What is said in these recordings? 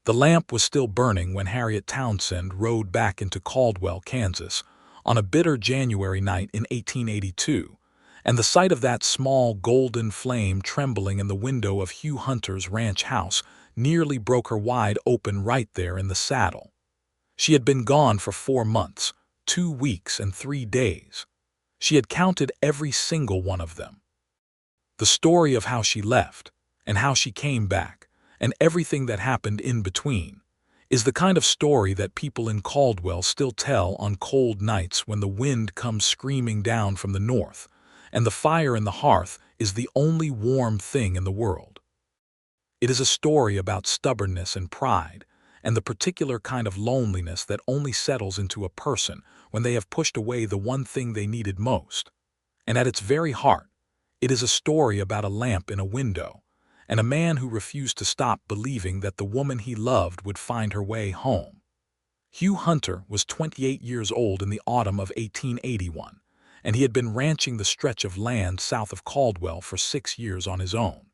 The lamp was still burning when Harriet Townsend rode back into Caldwell, Kansas, on a bitter January night in 1882, and the sight of that small golden flame trembling in the window of Hugh Hunter's ranch house nearly broke her wide open right there in the saddle. She had been gone for 4 months, 2 weeks and 3 days. She had counted every single one of them. The story of how she left, and how she came back, and everything that happened in between, is the kind of story that people in Caldwell still tell on cold nights when the wind comes screaming down from the north, and the fire in the hearth is the only warm thing in the world. It is a story about stubbornness and pride, and the particular kind of loneliness that only settles into a person when they have pushed away the one thing they needed most. And at its very heart, it is a story about a lamp in a window, and a man who refused to stop believing that the woman he loved would find her way home. Hugh Hunter was 28 years old in the autumn of 1881, and he had been ranching the stretch of land south of Caldwell for 6 years on his own.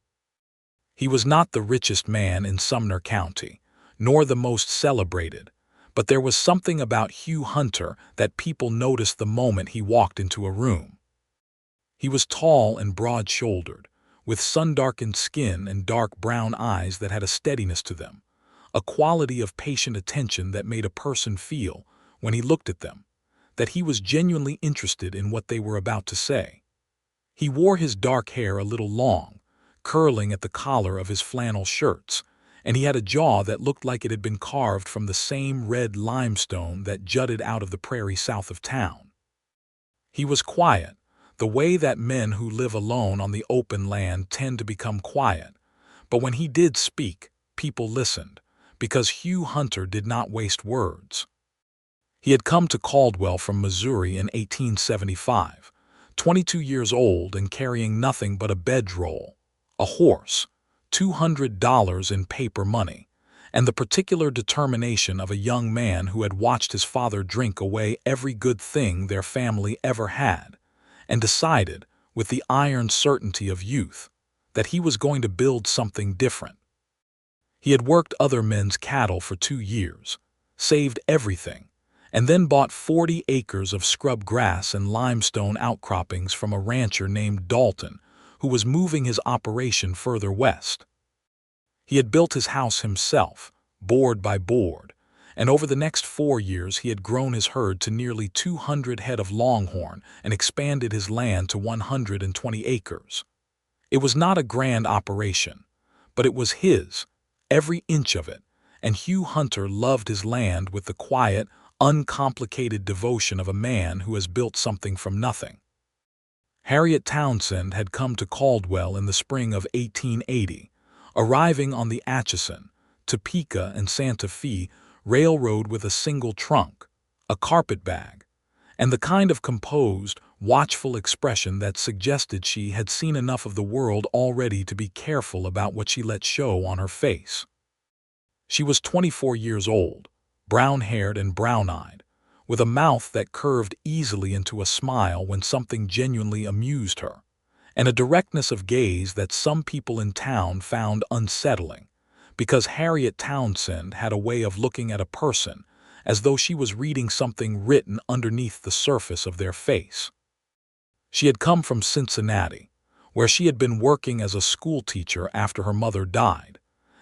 He was not the richest man in Sumner County, nor the most celebrated, but there was something about Hugh Hunter that people noticed the moment he walked into a room. He was tall and broad-shouldered, with sun-darkened skin and dark brown eyes that had a steadiness to them, a quality of patient attention that made a person feel, when he looked at them, that he was genuinely interested in what they were about to say. He wore his dark hair a little long, curling at the collar of his flannel shirts, and he had a jaw that looked like it had been carved from the same red limestone that jutted out of the prairie south of town. He was quiet, the way that men who live alone on the open land tend to become quiet, but when he did speak, people listened, because Hugh Hunter did not waste words. He had come to Caldwell from Missouri in 1875, 22 years old and carrying nothing but a bedroll, a horse, $200 in paper money, and the particular determination of a young man who had watched his father drink away every good thing their family ever had, and decided, with the iron certainty of youth, that he was going to build something different. He had worked other men's cattle for 2 years, saved everything, and then bought 40 acres of scrub grass and limestone outcroppings from a rancher named Dalton, who was moving his operation further west. He had built his house himself, board by board, and over the next 4 years he had grown his herd to nearly 200 head of longhorn and expanded his land to 120 acres. It was not a grand operation, but it was his, every inch of it, and Hugh Hunter loved his land with the quiet, uncomplicated devotion of a man who has built something from nothing. Harriet Townsend had come to Caldwell in the spring of 1880, arriving on the Atchison, Topeka, and Santa Fe Railroad with a single trunk, a carpetbag, and the kind of composed, watchful expression that suggested she had seen enough of the world already to be careful about what she let show on her face. She was 24 years old, brown-haired and brown-eyed, with a mouth that curved easily into a smile when something genuinely amused her, and a directness of gaze that some people in town found unsettling, because Harriet Townsend had a way of looking at a person as though she was reading something written underneath the surface of their face. She had come from Cincinnati, where she had been working as a schoolteacher after her mother died,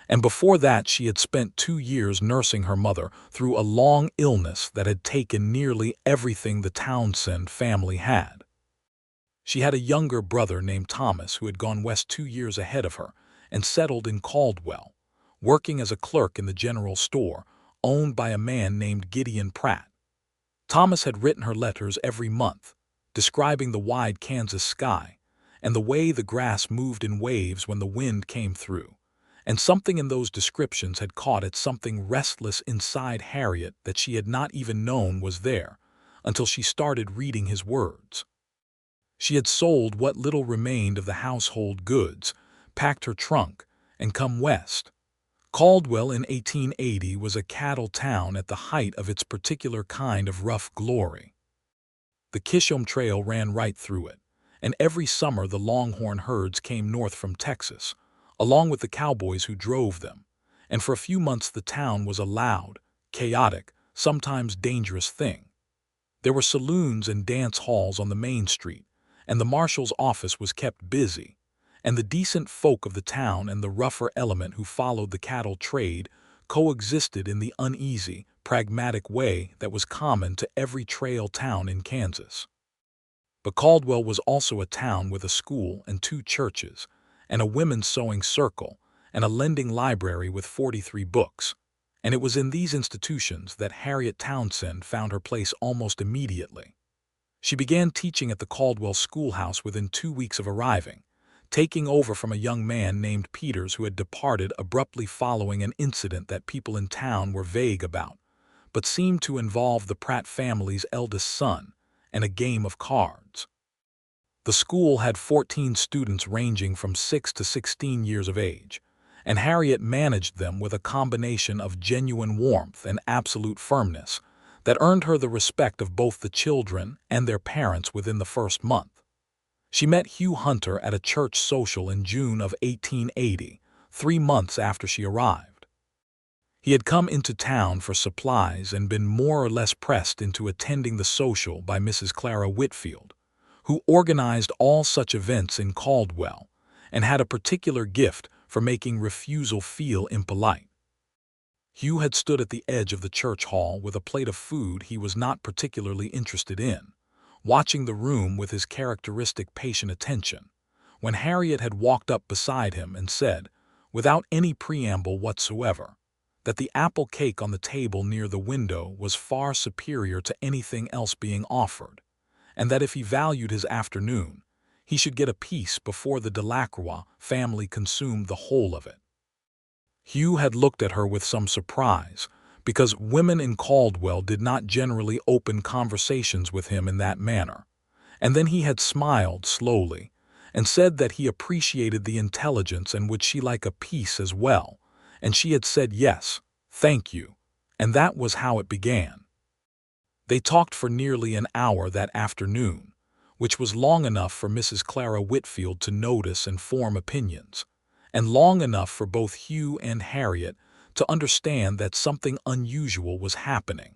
and before that she had spent 2 years nursing her mother through a long illness that had taken nearly everything the Townsend family had. She had a younger brother named Thomas who had gone west 2 years ahead of her and settled in Caldwell, working as a clerk in the general store owned by a man named Gideon Pratt. Thomas had written her letters every month, describing the wide Kansas sky and the way the grass moved in waves when the wind came through, and something in those descriptions had caught at something restless inside Harriet that she had not even known was there until she started reading his words. She had sold what little remained of the household goods, packed her trunk, and come west. Caldwell in 1880 was a cattle town at the height of its particular kind of rough glory. The Kishom Trail ran right through it, and every summer the longhorn herds came north from Texas, along with the cowboys who drove them, and for a few months the town was a loud, chaotic, sometimes dangerous thing. There were saloons and dance halls on the main street, and the marshal's office was kept busy, and the decent folk of the town and the rougher element who followed the cattle trade coexisted in the uneasy, pragmatic way that was common to every trail town in Kansas. But Caldwell was also a town with a school and 2 churches, and a women's sewing circle, and a lending library with 43 books, and it was in these institutions that Harriet Townsend found her place almost immediately. She began teaching at the Caldwell schoolhouse within 2 weeks of arriving, taking over from a young man named Peters who had departed abruptly following an incident that people in town were vague about, but seemed to involve the Pratt family's eldest son and a game of cards. The school had 14 students ranging from 6 to 16 years of age, and Harriet managed them with a combination of genuine warmth and absolute firmness that earned her the respect of both the children and their parents within the first month. She met Hugh Hunter at a church social in June of 1880, 3 months after she arrived. He had come into town for supplies and been more or less pressed into attending the social by Mrs. Clara Whitfield, who organized all such events in Caldwell and had a particular gift for making refusal feel impolite. Hugh had stood at the edge of the church hall with a plate of food he was not particularly interested in, watching the room with his characteristic patient attention, when Harriet had walked up beside him and said, without any preamble whatsoever, that the apple cake on the table near the window was far superior to anything else being offered, and that if he valued his afternoon, he should get a piece before the Delacroix family consumed the whole of it. Hugh had looked at her with some surprise, because women in Caldwell did not generally open conversations with him in that manner, and then he had smiled slowly and said that he appreciated the intelligence and would she like a piece as well, and she had said yes, thank you, and that was how it began. They talked for nearly an hour that afternoon, which was long enough for Mrs. Clara Whitfield to notice and form opinions, and long enough for both Hugh and Harriet to understand that something unusual was happening.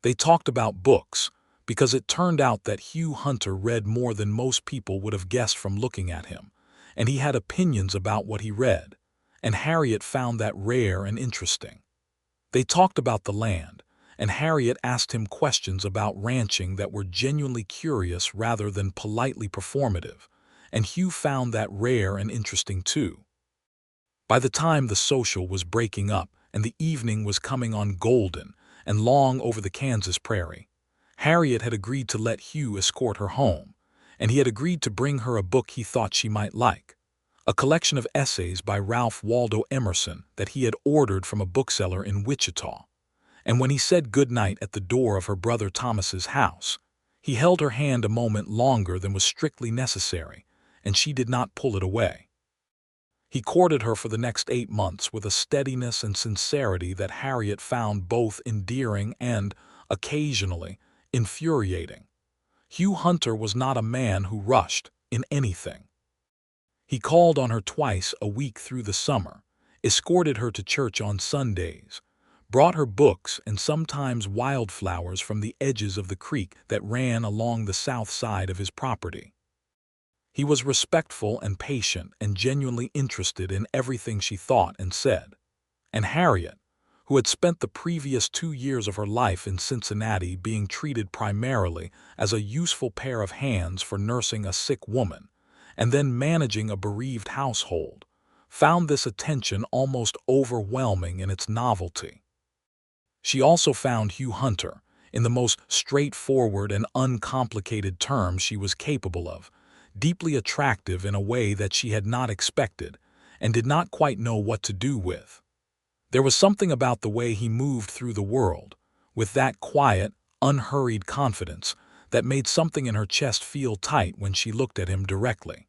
They talked about books, because it turned out that Hugh Hunter read more than most people would have guessed from looking at him, and he had opinions about what he read, and Harriet found that rare and interesting. They talked about the land, and Harriet asked him questions about ranching that were genuinely curious rather than politely performative, and Hugh found that rare and interesting too. By the time the social was breaking up and the evening was coming on golden and long over the Kansas prairie, Harriet had agreed to let Hugh escort her home, and he had agreed to bring her a book he thought she might like, a collection of essays by Ralph Waldo Emerson that he had ordered from a bookseller in Wichita. And when he said good night at the door of her brother Thomas's house, he held her hand a moment longer than was strictly necessary, and she did not pull it away. He courted her for the next 8 months with a steadiness and sincerity that Harriet found both endearing and, occasionally, infuriating. Hugh Hunter was not a man who rushed in anything. He called on her twice a week through the summer, escorted her to church on Sundays, brought her books and sometimes wildflowers from the edges of the creek that ran along the south side of his property. He was respectful and patient and genuinely interested in everything she thought and said. And Harriet, who had spent the previous 2 years of her life in Cincinnati being treated primarily as a useful pair of hands for nursing a sick woman and then managing a bereaved household, found this attention almost overwhelming in its novelty. She also found Hugh Hunter, in the most straightforward and uncomplicated terms she was capable of, deeply attractive in a way that she had not expected and did not quite know what to do with. There was something about the way he moved through the world, with that quiet, unhurried confidence that made something in her chest feel tight when she looked at him directly.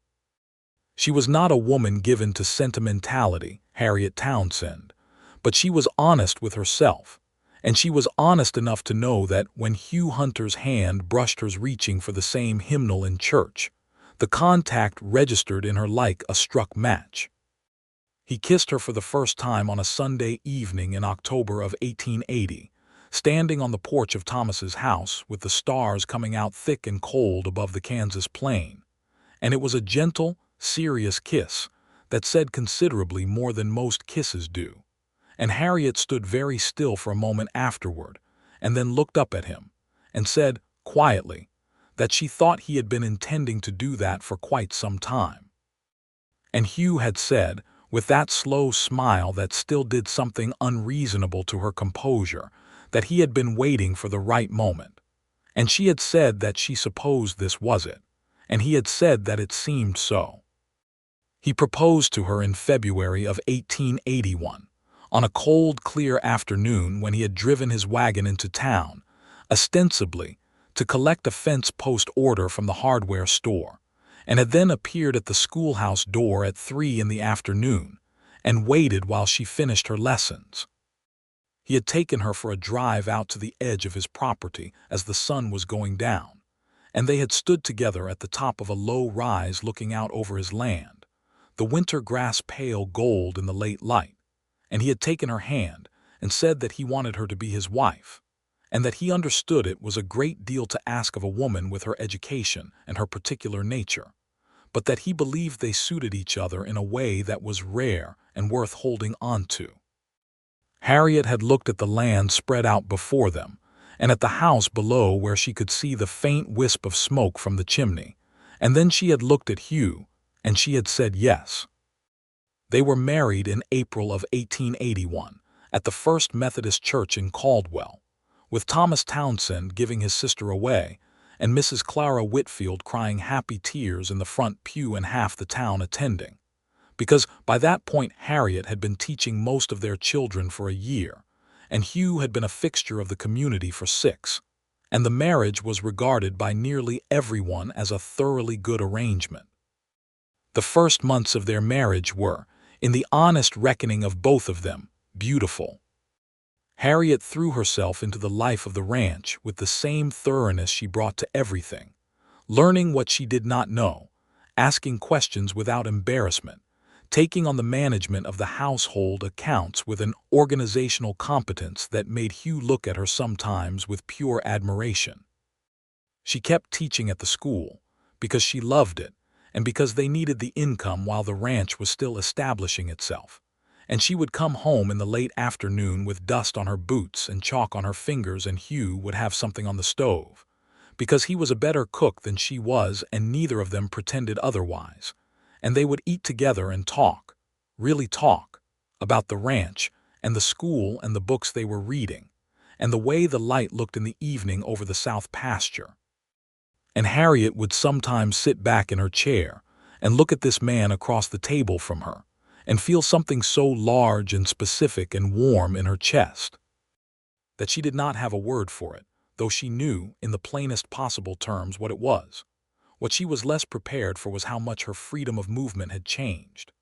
She was not a woman given to sentimentality, Harriet Townsend, but she was honest with herself, and she was honest enough to know that when Hugh Hunter's hand brushed hers reaching for the same hymnal in church, the contact registered in her like a struck match. He kissed her for the first time on a Sunday evening in October of 1880, standing on the porch of Thomas's house with the stars coming out thick and cold above the Kansas plain. And it was a gentle, serious kiss that said considerably more than most kisses do. And Harriet stood very still for a moment afterward, and then looked up at him, and said, quietly, that she thought he had been intending to do that for quite some time. And Hugh had said, with that slow smile that still did something unreasonable to her composure, that he had been waiting for the right moment. And she had said that she supposed this was it, and he had said that it seemed so. He proposed to her in February of 1881, on a cold, clear afternoon when he had driven his wagon into town, ostensibly to collect a fence post order from the hardware store, and had then appeared at the schoolhouse door at 3 in the afternoon and waited while she finished her lessons. He had taken her for a drive out to the edge of his property as the sun was going down, and they had stood together at the top of a low rise looking out over his land, the winter grass pale gold in the late light, and he had taken her hand and said that he wanted her to be his wife, and that he understood it was a great deal to ask of a woman with her education and her particular nature, but that he believed they suited each other in a way that was rare and worth holding on to. Harriet had looked at the land spread out before them, and at the house below where she could see the faint wisp of smoke from the chimney, and then she had looked at Hugh, and she had said yes. They were married in April of 1881 at the First Methodist Church in Caldwell, with Thomas Townsend giving his sister away, and Mrs. Clara Whitfield crying happy tears in the front pew and half the town attending, because by that point Harriet had been teaching most of their children for a year, and Hugh had been a fixture of the community for 6, and the marriage was regarded by nearly everyone as a thoroughly good arrangement. The first months of their marriage were, in the honest reckoning of both of them, beautiful. Harriet threw herself into the life of the ranch with the same thoroughness she brought to everything, learning what she did not know, asking questions without embarrassment, taking on the management of the household accounts with an organizational competence that made Hugh look at her sometimes with pure admiration. She kept teaching at the school because she loved it and because they needed the income while the ranch was still establishing itself. And she would come home in the late afternoon with dust on her boots and chalk on her fingers, and Hugh would have something on the stove, because he was a better cook than she was and neither of them pretended otherwise, and they would eat together and talk, really talk, about the ranch and the school and the books they were reading, and the way the light looked in the evening over the south pasture. And Harriet would sometimes sit back in her chair and look at this man across the table from her, and feel something so large and specific and warm in her chest that she did not have a word for it, though she knew, in the plainest possible terms, what it was. What she was less prepared for was how much her freedom of movement had changed.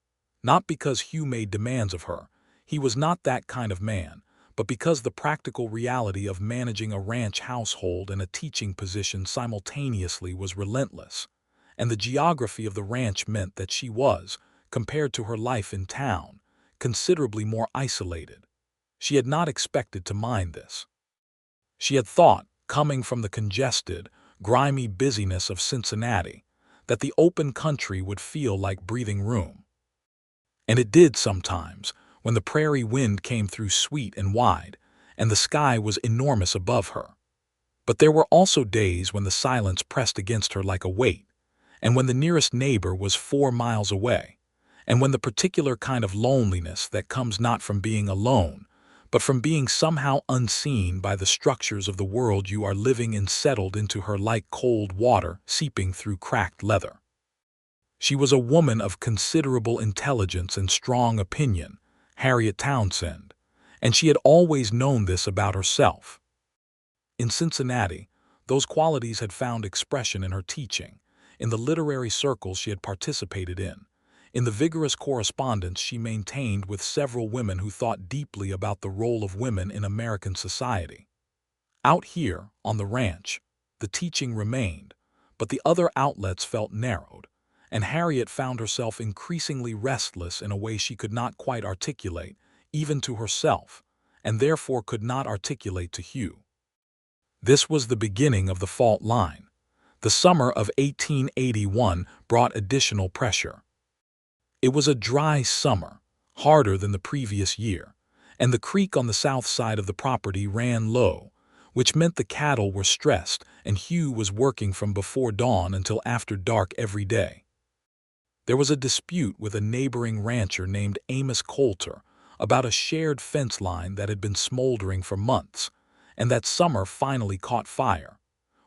Not because Hugh made demands of her, he was not that kind of man, but because the practical reality of managing a ranch household and a teaching position simultaneously was relentless, and the geography of the ranch meant that she was, compared to her life in town, considerably more isolated. She had not expected to mind this. She had thought, coming from the congested, grimy busyness of Cincinnati, that the open country would feel like breathing room. And it did sometimes, when the prairie wind came through sweet and wide, and the sky was enormous above her. But there were also days when the silence pressed against her like a weight, and when the nearest neighbor was 4 miles away, and when the particular kind of loneliness that comes not from being alone, but from being somehow unseen by the structures of the world you are living in settled into her like cold water seeping through cracked leather. She was a woman of considerable intelligence and strong opinion, Harriet Townsend, and she had always known this about herself. In Cincinnati, those qualities had found expression in her teaching, in the literary circles she had participated in the vigorous correspondence she maintained with several women who thought deeply about the role of women in American society. Out here, on the ranch, the teaching remained, but the other outlets felt narrowed, and Harriet found herself increasingly restless in a way she could not quite articulate, even to herself, and therefore could not articulate to Hugh. This was the beginning of the fault line. The summer of 1881 brought additional pressure. It was a dry summer, harder than the previous year, and the creek on the south side of the property ran low, which meant the cattle were stressed and Hugh was working from before dawn until after dark every day. There was a dispute with a neighboring rancher named Amos Coulter about a shared fence line that had been smoldering for months, and that summer finally caught fire,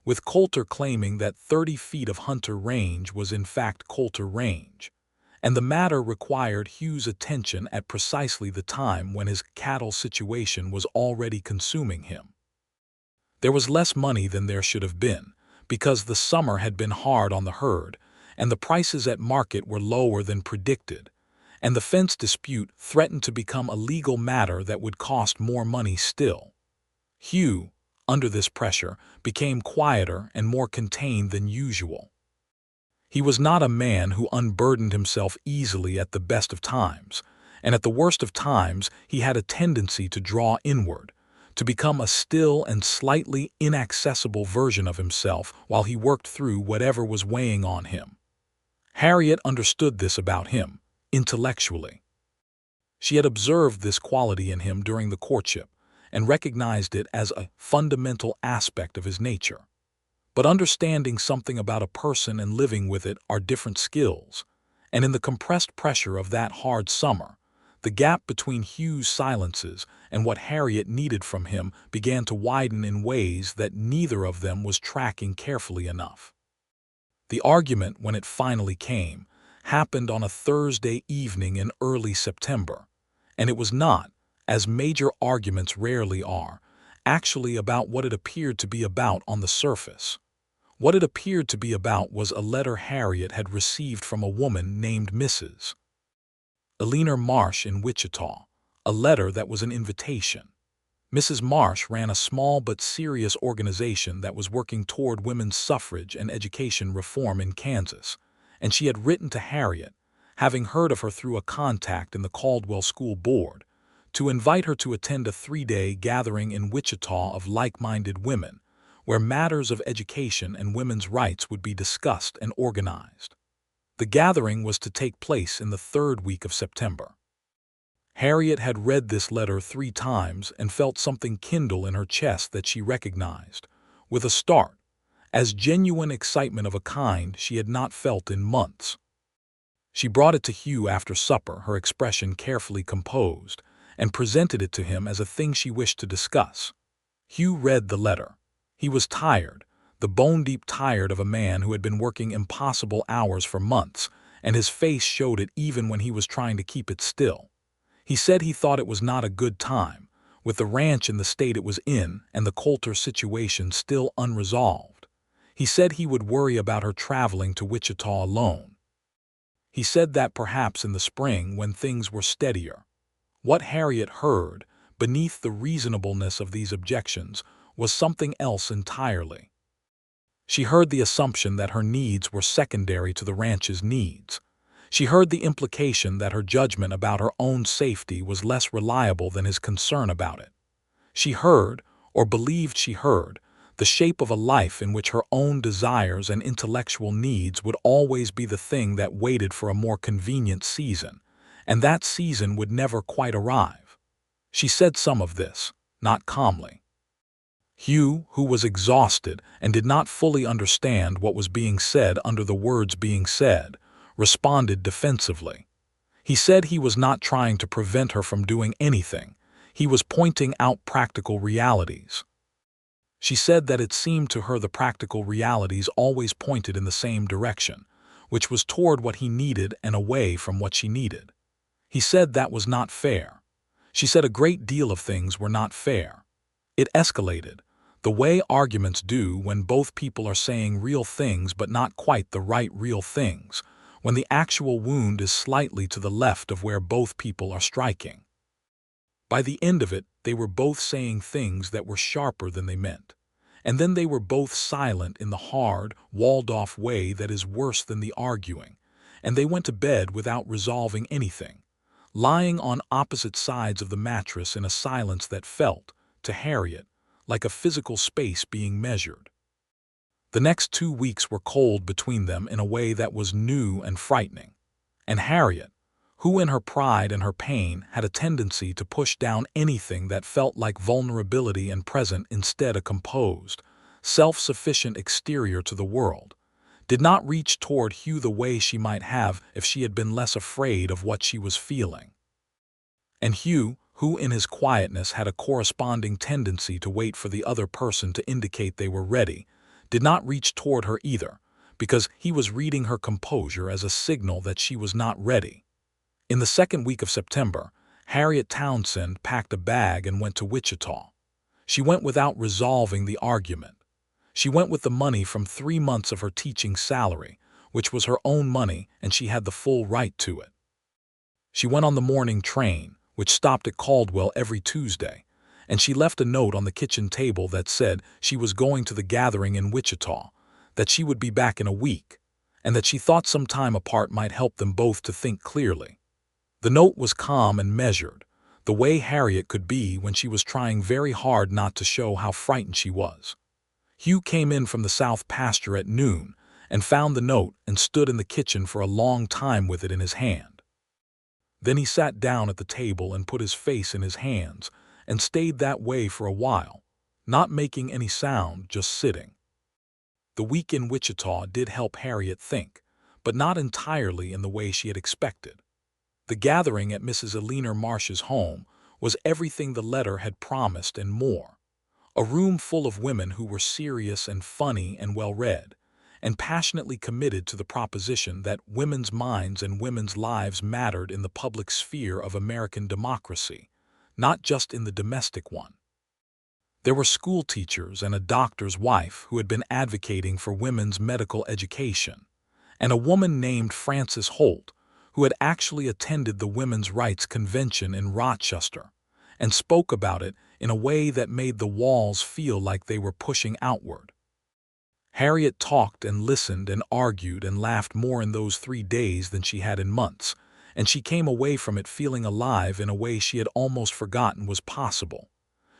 with Coulter claiming that 30 feet of Hunter Range was in fact Coulter Range, and the matter required Hugh's attention at precisely the time when his cattle situation was already consuming him. There was less money than there should have been, because the summer had been hard on the herd, and the prices at market were lower than predicted, and the fence dispute threatened to become a legal matter that would cost more money still. Hugh, under this pressure, became quieter and more contained than usual. He was not a man who unburdened himself easily at the best of times, and at the worst of times he had a tendency to draw inward, to become a still and slightly inaccessible version of himself while he worked through whatever was weighing on him. Harriet understood this about him, intellectually. She had observed this quality in him during the courtship, and recognized it as a fundamental aspect of his nature. But understanding something about a person and living with it are different skills, and in the compressed pressure of that hard summer, the gap between Hugh's silences and what Harriet needed from him began to widen in ways that neither of them was tracking carefully enough. The argument, when it finally came, happened on a Thursday evening in early September, and it was not, as major arguments rarely are, actually about what it appeared to be about on the surface. What it appeared to be about was a letter Harriet had received from a woman named Mrs. Eleanor Marsh in Wichita, a letter that was an invitation. Mrs. Marsh ran a small but serious organization that was working toward women's suffrage and education reform in Kansas, and she had written to Harriet, having heard of her through a contact in the Caldwell School Board, to invite her to attend a 3-day gathering in Wichita of like-minded women, where matters of education and women's rights would be discussed and organized. The gathering was to take place in the 3rd week of September. Harriet had read this letter 3 times and felt something kindle in her chest that she recognized, with a start, as genuine excitement of a kind she had not felt in months. She brought it to Hugh after supper, her expression carefully composed, and presented it to him as a thing she wished to discuss. Hugh read the letter. He was tired, the bone-deep tired of a man who had been working impossible hours for months, and his face showed it even when he was trying to keep it still. He said he thought it was not a good time, with the ranch in the state it was in and the Coulter situation still unresolved. He said he would worry about her traveling to Wichita alone. He said that perhaps in the spring, when things were steadier. What Harriet heard, beneath the reasonableness of these objections, was something else entirely. She heard the assumption that her needs were secondary to the ranch's needs. She heard the implication that her judgment about her own safety was less reliable than his concern about it. She heard, or believed she heard, the shape of a life in which her own desires and intellectual needs would always be the thing that waited for a more convenient season, and that season would never quite arrive. She said some of this, not calmly. Hugh, who was exhausted and did not fully understand what was being said under the words being said, responded defensively. He said he was not trying to prevent her from doing anything. He was pointing out practical realities. She said that it seemed to her the practical realities always pointed in the same direction, which was toward what he needed and away from what she needed. He said that was not fair. She said a great deal of things were not fair. It escalated, the way arguments do when both people are saying real things but not quite the right real things, when the actual wound is slightly to the left of where both people are striking. By the end of it, they were both saying things that were sharper than they meant, and then they were both silent in the hard, walled-off way that is worse than the arguing, and they went to bed without resolving anything, lying on opposite sides of the mattress in a silence that felt, to Harriet, like a physical space being measured. The next 2 weeks were cold between them in a way that was new and frightening, and Harriet, who in her pride and her pain had a tendency to push down anything that felt like vulnerability and present instead a composed, self-sufficient exterior to the world, did not reach toward Hugh the way she might have if she had been less afraid of what she was feeling. And Hugh, who in his quietness had a corresponding tendency to wait for the other person to indicate they were ready, did not reach toward her either, because he was reading her composure as a signal that she was not ready. In the second week of September, Harriet Townsend packed a bag and went to Wichita. She went without resolving the argument. She went with the money from 3 months of her teaching salary, which was her own money, and she had the full right to it. She went on the morning train, which stopped at Caldwell every Tuesday, and she left a note on the kitchen table that said she was going to the gathering in Wichita, that she would be back in a week, and that she thought some time apart might help them both to think clearly. The note was calm and measured, the way Harriet could be when she was trying very hard not to show how frightened she was. Hugh came in from the south pasture at noon and found the note and stood in the kitchen for a long time with it in his hand. Then he sat down at the table and put his face in his hands and stayed that way for a while, not making any sound, just sitting. The week in Wichita did help Harriet think, but not entirely in the way she had expected. The gathering at Mrs. Eleanor Marsh's home was everything the letter had promised and more. A room full of women who were serious and funny and well-read, and passionately committed to the proposition that women's minds and women's lives mattered in the public sphere of American democracy, not just in the domestic one. There were school teachers and a doctor's wife who had been advocating for women's medical education, and a woman named Frances Holt, who had actually attended the Women's Rights Convention in Rochester and spoke about it in a way that made the walls feel like they were pushing outward. Harriet talked and listened and argued and laughed more in those 3 days than she had in months, and she came away from it feeling alive in a way she had almost forgotten was possible.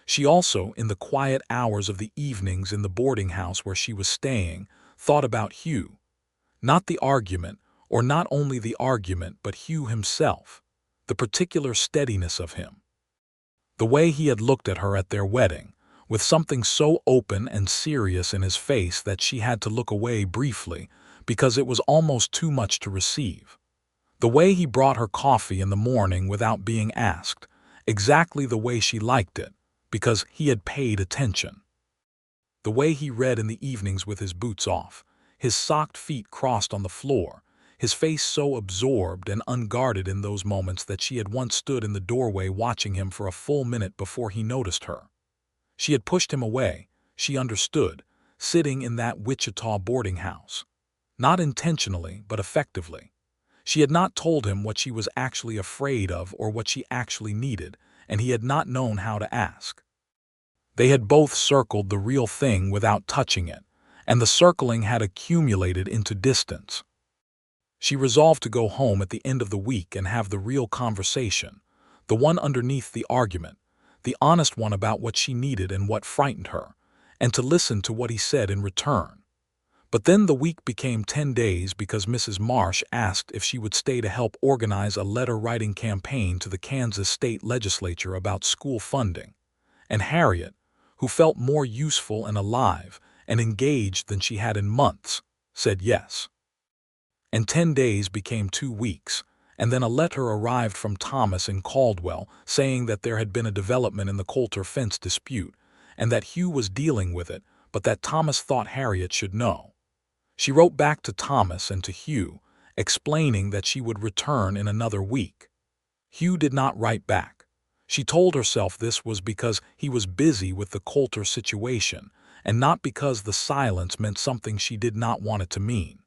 She also, in the quiet hours of the evenings in the boarding house where she was staying, thought about Hugh. Not the argument, or not only the argument, but Hugh himself, the particular steadiness of him. The way he had looked at her at their wedding, with something so open and serious in his face that she had to look away briefly because it was almost too much to receive. The way he brought her coffee in the morning without being asked, exactly the way she liked it, because he had paid attention. The way he read in the evenings with his boots off, his socked feet crossed on the floor, his face so absorbed and unguarded in those moments that she had once stood in the doorway watching him for a full minute before he noticed her. She had pushed him away, she understood, sitting in that Wichita boarding house. Not intentionally, but effectively. She had not told him what she was actually afraid of or what she actually needed, and he had not known how to ask. They had both circled the real thing without touching it, and the circling had accumulated into distance. She resolved to go home at the end of the week and have the real conversation, the one underneath the argument, the honest one about what she needed and what frightened her, and to listen to what he said in return. But then the week became 10 days because Mrs. Marsh asked if she would stay to help organize a letter-writing campaign to the Kansas state legislature about school funding, and Harriet, who felt more useful and alive and engaged than she had in months, said yes. And 10 days became 2 weeks, and then a letter arrived from Thomas in Caldwell saying that there had been a development in the Coulter fence dispute, and that Hugh was dealing with it, but that Thomas thought Harriet should know. She wrote back to Thomas and to Hugh, explaining that she would return in another week. Hugh did not write back. She told herself this was because he was busy with the Coulter situation, and not because the silence meant something she did not want it to mean.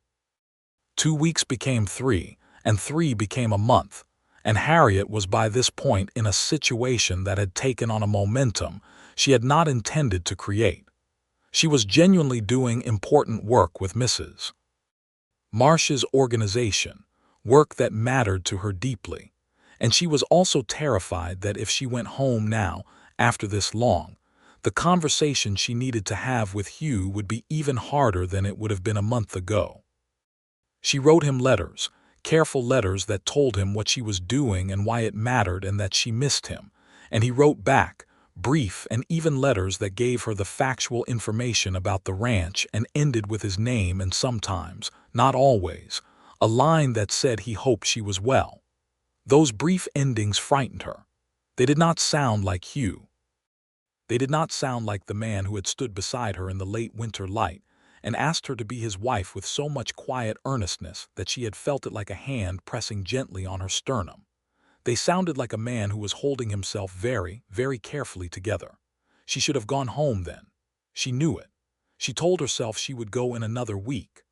2 weeks became 3, and 3 became a month, and Harriet was by this point in a situation that had taken on a momentum she had not intended to create. She was genuinely doing important work with Mrs. Marsh's organization, work that mattered to her deeply. And she was also terrified that if she went home now, after this long, the conversation she needed to have with Hugh would be even harder than it would have been a month ago. She wrote him letters, careful letters that told him what she was doing and why it mattered and that she missed him, and he wrote back, brief and even letters that gave her the factual information about the ranch and ended with his name and sometimes, not always, a line that said he hoped she was well. Those brief endings frightened her. They did not sound like Hugh. They did not sound like the man who had stood beside her in the late winter light and asked her to be his wife with so much quiet earnestness that she had felt it like a hand pressing gently on her sternum. They sounded like a man who was holding himself very, very carefully together. She should have gone home then. She knew it. She told herself she would go in another week.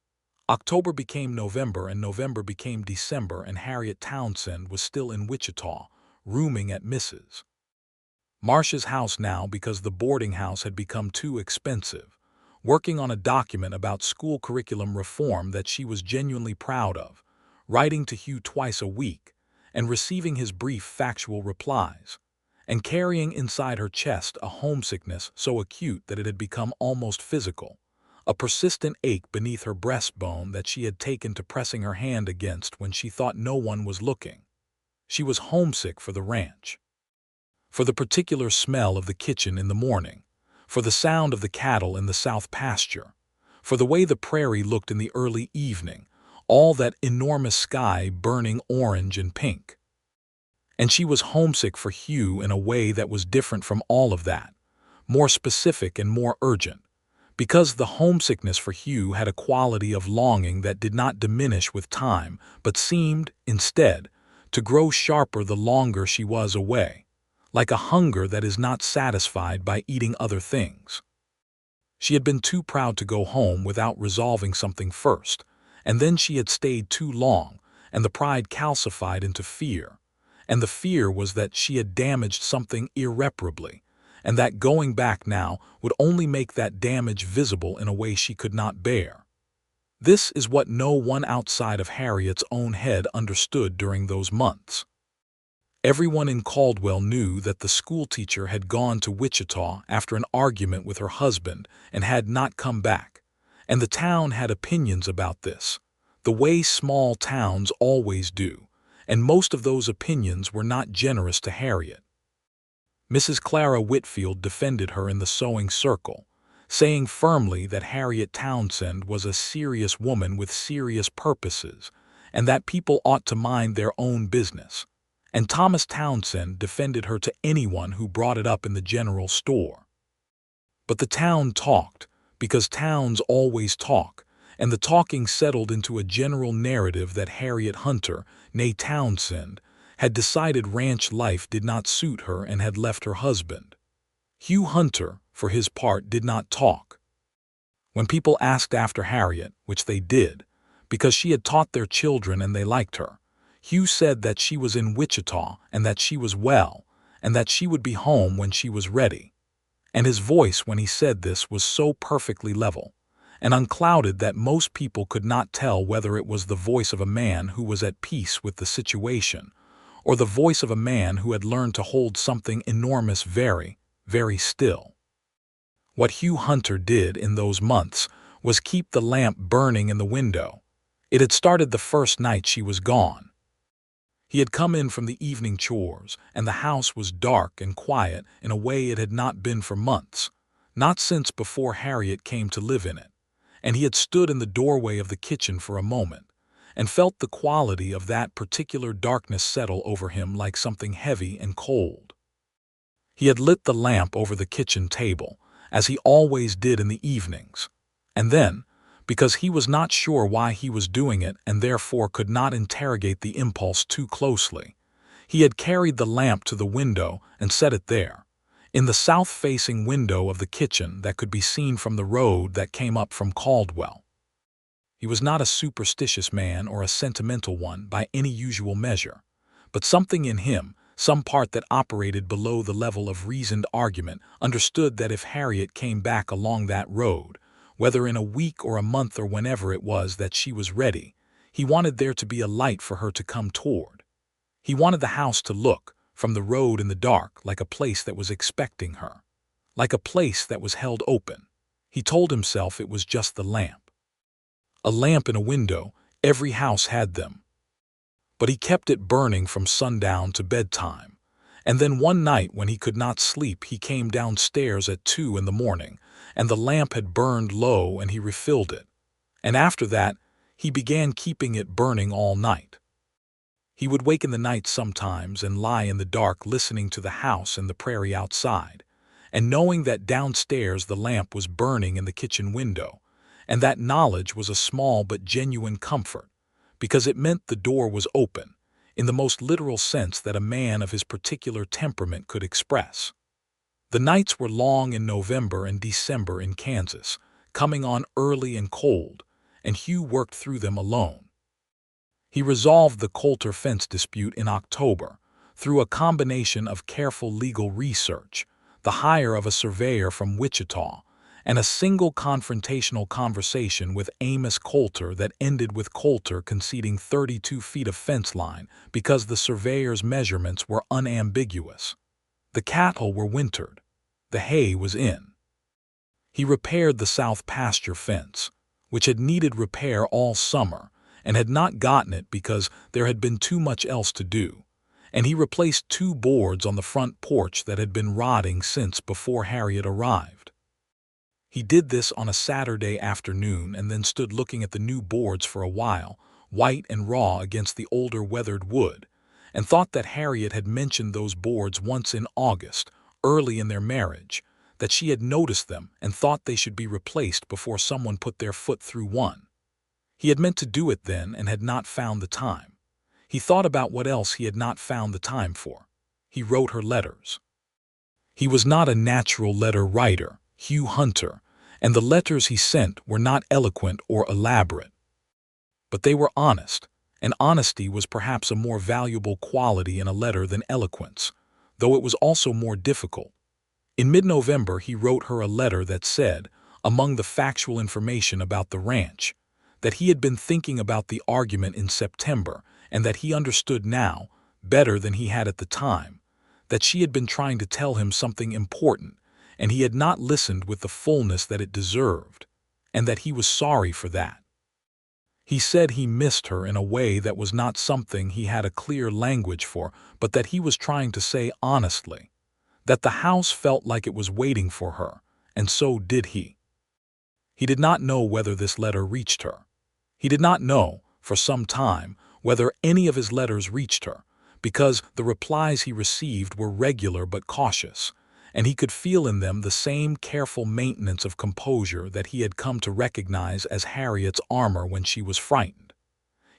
October became November and November became December, and Harriet Townsend was still in Wichita, rooming at Mrs. Marsh's house now because the boarding house had become too expensive, working on a document about school curriculum reform that she was genuinely proud of, writing to Hugh twice a week, and receiving his brief factual replies, and carrying inside her chest a homesickness so acute that it had become almost physical, a persistent ache beneath her breastbone that she had taken to pressing her hand against when she thought no one was looking. She was homesick for the ranch, for the particular smell of the kitchen in the morning, for the sound of the cattle in the south pasture, for the way the prairie looked in the early evening, all that enormous sky burning orange and pink. And she was homesick for Hugh in a way that was different from all of that, more specific and more urgent, because the homesickness for Hugh had a quality of longing that did not diminish with time, but seemed, instead, to grow sharper the longer she was away, like a hunger that is not satisfied by eating other things. She had been too proud to go home without resolving something first, and then she had stayed too long, and the pride calcified into fear. And the fear was that she had damaged something irreparably, and that going back now would only make that damage visible in a way she could not bear. This is what no one outside of Harriet's own head understood during those months. Everyone in Caldwell knew that the schoolteacher had gone to Wichita after an argument with her husband and had not come back, and the town had opinions about this, the way small towns always do, and most of those opinions were not generous to Harriet. Mrs. Clara Whitfield defended her in the sewing circle, saying firmly that Harriet Townsend was a serious woman with serious purposes, and that people ought to mind their own business. And Thomas Townsend defended her to anyone who brought it up in the general store. But the town talked, because towns always talk, and the talking settled into a general narrative that Harriet Hunter, née Townsend, had decided ranch life did not suit her and had left her husband. Hugh Hunter, for his part, did not talk. When people asked after Harriet, which they did, because she had taught their children and they liked her, Hugh said that she was in Wichita and that she was well, and that she would be home when she was ready. And his voice when he said this was so perfectly level and unclouded that most people could not tell whether it was the voice of a man who was at peace with the situation, or the voice of a man who had learned to hold something enormous very, very still. What Hugh Hunter did in those months was keep the lamp burning in the window. It had started the first night she was gone. He had come in from the evening chores, and the house was dark and quiet in a way it had not been for months, not since before Harriet came to live in it, and he had stood in the doorway of the kitchen for a moment, and felt the quality of that particular darkness settle over him like something heavy and cold. He had lit the lamp over the kitchen table, as he always did in the evenings, and then, because he was not sure why he was doing it and therefore could not interrogate the impulse too closely, he had carried the lamp to the window and set it there, in the south-facing window of the kitchen that could be seen from the road that came up from Caldwell. He was not a superstitious man or a sentimental one by any usual measure, but something in him, some part that operated below the level of reasoned argument, understood that if Harriet came back along that road, whether in a week or a month or whenever it was that she was ready, He wanted there to be a light for her to come toward. He wanted the house to look, from the road in the dark, like a place that was expecting her, like a place that was held open. He told himself it was just the lamp. A lamp in a window, every house had them. But he kept it burning from sundown to bedtime. And then one night when he could not sleep, he came downstairs at 2 in the morning, and the lamp had burned low and he refilled it. And after that, he began keeping it burning all night. He would wake in the night sometimes and lie in the dark listening to the house and the prairie outside, and knowing that downstairs the lamp was burning in the kitchen window, and that knowledge was a small but genuine comfort, because it meant the door was open, in the most literal sense that a man of his particular temperament could express. The nights were long in November and December in Kansas, coming on early and cold, and Hugh worked through them alone. He resolved the Coulter fence dispute in October through a combination of careful legal research, the hire of a surveyor from Wichita, and a single confrontational conversation with Amos Coulter that ended with Coulter conceding 32 feet of fence line because the surveyor's measurements were unambiguous. The cattle were wintered. The hay was in. He repaired the south pasture fence, which had needed repair all summer and had not gotten it because there had been too much else to do, and he replaced 2 boards on the front porch that had been rotting since before Harriet arrived. He did this on a Saturday afternoon and then stood looking at the new boards for a while, white and raw against the older weathered wood, and thought that Harriet had mentioned those boards once in August, early in their marriage, that she had noticed them and thought they should be replaced before someone put their foot through one. He had meant to do it then and had not found the time. He thought about what else he had not found the time for. He wrote her letters. He was not a natural letter writer, Hugh Hunter, and the letters he sent were not eloquent or elaborate. But they were honest, and honesty was perhaps a more valuable quality in a letter than eloquence, though it was also more difficult. In mid-November he wrote her a letter that said, among the factual information about the ranch, that he had been thinking about the argument in September and that he understood now, better than he had at the time, that she had been trying to tell him something important and he had not listened with the fullness that it deserved, and that he was sorry for that. He said he missed her in a way that was not something he had a clear language for, but that he was trying to say honestly, that the house felt like it was waiting for her, and so did he. He did not know whether this letter reached her. He did not know, for some time, whether any of his letters reached her, because the replies he received were regular but cautious, and he could feel in them the same careful maintenance of composure that he had come to recognize as Harriet's armor when she was frightened.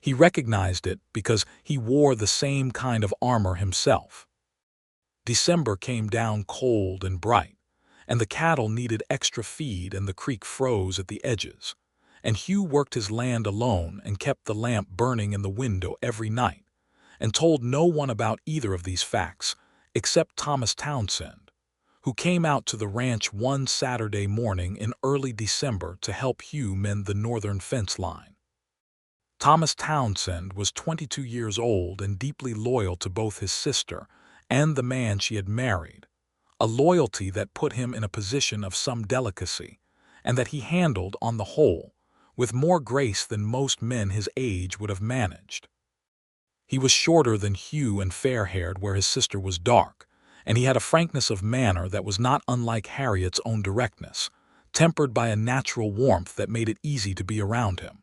He recognized it because he wore the same kind of armor himself. December came down cold and bright, and the cattle needed extra feed and the creek froze at the edges, and Hugh worked his land alone and kept the lamp burning in the window every night, and told no one about either of these facts except Thomas Townsend, who came out to the ranch one Saturday morning in early December to help Hugh mend the northern fence line. Thomas Townsend was 22 years old and deeply loyal to both his sister and the man she had married, a loyalty that put him in a position of some delicacy, and that he handled, on the whole, with more grace than most men his age would have managed. He was shorter than Hugh and fair-haired where his sister was dark, and he had a frankness of manner that was not unlike Harriet's own directness, tempered by a natural warmth that made it easy to be around him.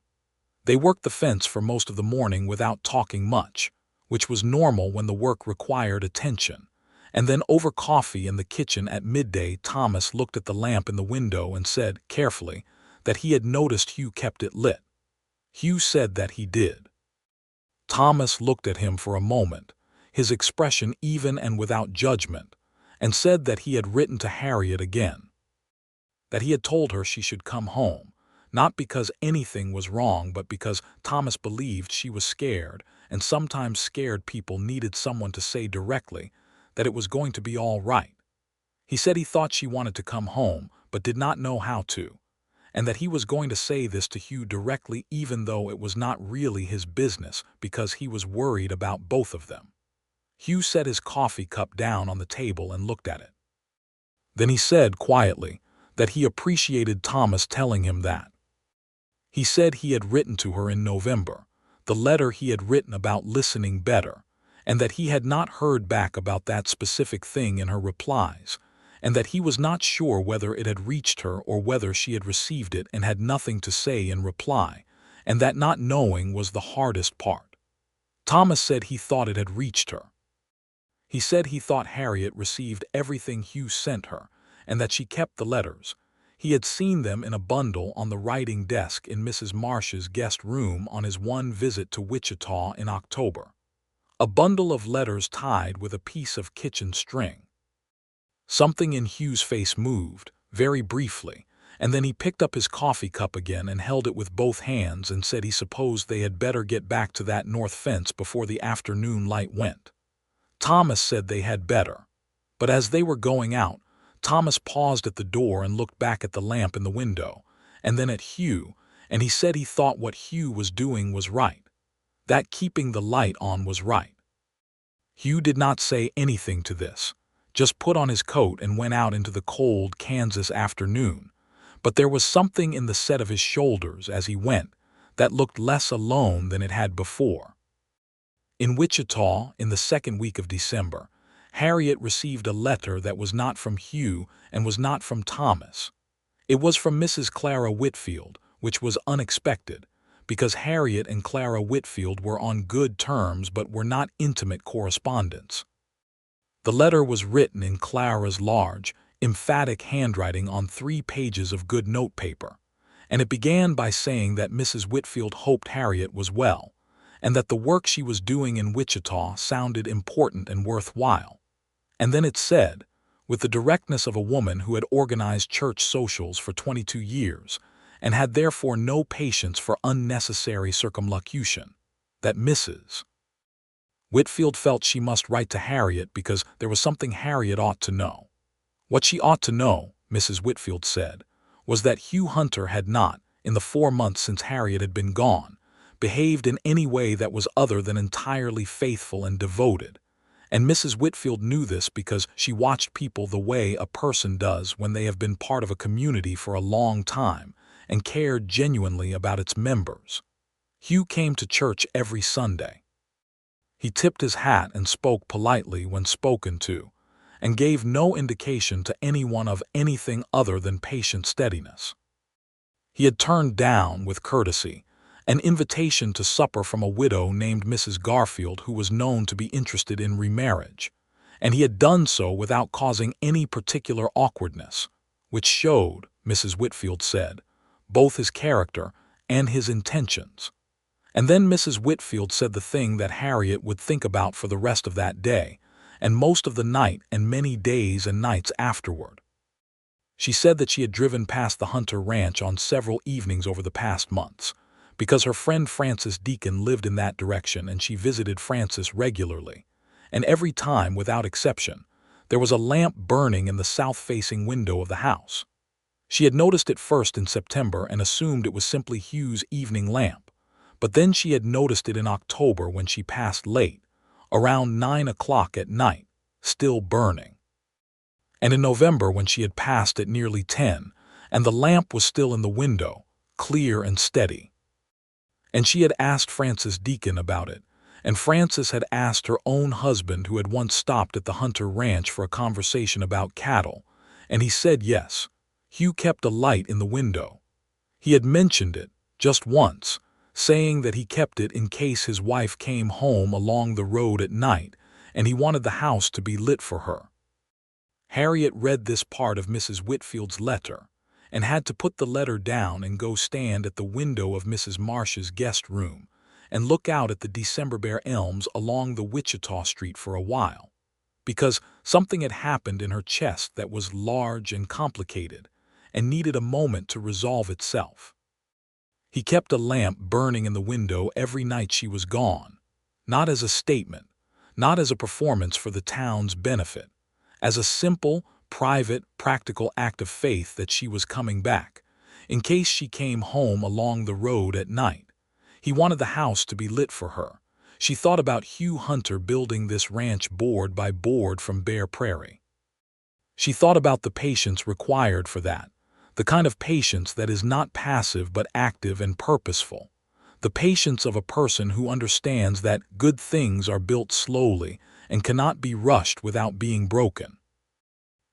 They worked the fence for most of the morning without talking much, which was normal when the work required attention, and then over coffee in the kitchen at midday Thomas looked at the lamp in the window and said, carefully, that he had noticed Hugh kept it lit. Hugh said that he did. Thomas looked at him for a moment, his expression even and without judgment, and said that he had written to Harriet again. That he had told her she should come home, not because anything was wrong but because Thomas believed she was scared, and sometimes scared people needed someone to say directly that it was going to be all right. He said he thought she wanted to come home but did not know how to, and that he was going to say this to Hugh directly even though it was not really his business because he was worried about both of them. Hugh set his coffee cup down on the table and looked at it. Then he said quietly that he appreciated Thomas telling him that. He said he had written to her in November, the letter he had written about listening better, and that he had not heard back about that specific thing in her replies, and that he was not sure whether it had reached her or whether she had received it and had nothing to say in reply, and that not knowing was the hardest part. Thomas said he thought it had reached her. He said he thought Harriet received everything Hugh sent her, and that she kept the letters. He had seen them in a bundle on the writing desk in Mrs. Marsh's guest room on his one visit to Wichita in October. A bundle of letters tied with a piece of kitchen string. Something in Hugh's face moved, very briefly, and then he picked up his coffee cup again and held it with both hands and said he supposed they had better get back to that north fence before the afternoon light went. Thomas said they had better. But as they were going out, Thomas paused at the door and looked back at the lamp in the window, and then at Hugh, and he said he thought what Hugh was doing was right. That keeping the light on was right. Hugh did not say anything to this, just put on his coat and went out into the cold Kansas afternoon, but there was something in the set of his shoulders as he went that looked less alone than it had before. In Wichita, in the second week of December, Harriet received a letter that was not from Hugh and was not from Thomas. It was from Mrs. Clara Whitfield, which was unexpected, because Harriet and Clara Whitfield were on good terms but were not intimate correspondents. The letter was written in Clara's large, emphatic handwriting on 3 pages of good notepaper, and it began by saying that Mrs. Whitfield hoped Harriet was well, and that the work she was doing in Wichita sounded important and worthwhile. And then it said, with the directness of a woman who had organized church socials for 22 years and had therefore no patience for unnecessary circumlocution, that Mrs. Whitfield felt she must write to Harriet because there was something Harriet ought to know. What she ought to know, Mrs. Whitfield said, was that Hugh Hunter had not, in the 4 months since Harriet had been gone, behaved in any way that was other than entirely faithful and devoted, and Mrs. Whitfield knew this because she watched people the way a person does when they have been part of a community for a long time and cared genuinely about its members. Hugh came to church every Sunday. He tipped his hat and spoke politely when spoken to, and gave no indication to anyone of anything other than patient steadiness. He had turned down, with courtesy, an invitation to supper from a widow named Mrs. Garfield who was known to be interested in remarriage, and he had done so without causing any particular awkwardness, which showed, Mrs. Whitfield said, both his character and his intentions. And then Mrs. Whitfield said the thing that Harriet would think about for the rest of that day, and most of the night and many days and nights afterward. She said that she had driven past the Hunter ranch on several evenings over the past months, because her friend Frances Deacon lived in that direction and she visited Frances regularly, and every time, without exception, there was a lamp burning in the south-facing window of the house. She had noticed it first in September and assumed it was simply Hugh's evening lamp, but then she had noticed it in October when she passed late, around 9 o'clock at night, still burning. And in November when she had passed at nearly 10, and the lamp was still in the window, clear and steady. And she had asked Frances Deacon about it, and Frances had asked her own husband who had once stopped at the Hunter ranch for a conversation about cattle, and he said yes, Hugh kept a light in the window. He had mentioned it, just once, saying that he kept it in case his wife came home along the road at night, and he wanted the house to be lit for her. Harriet read this part of Mrs. Whitfield's letter, and had to put the letter down and go stand at the window of Mrs. Marsh's guest room and look out at the December bare elms along the Wichita Street for a while, because something had happened in her chest that was large and complicated and needed a moment to resolve itself. He kept a lamp burning in the window every night she was gone, not as a statement, not as a performance for the town's benefit, as a simple, private, practical act of faith that she was coming back, in case she came home along the road at night. He wanted the house to be lit for her. She thought about Hugh Hunter building this ranch board by board from bare prairie. She thought about the patience required for that, the kind of patience that is not passive but active and purposeful, the patience of a person who understands that good things are built slowly and cannot be rushed without being broken.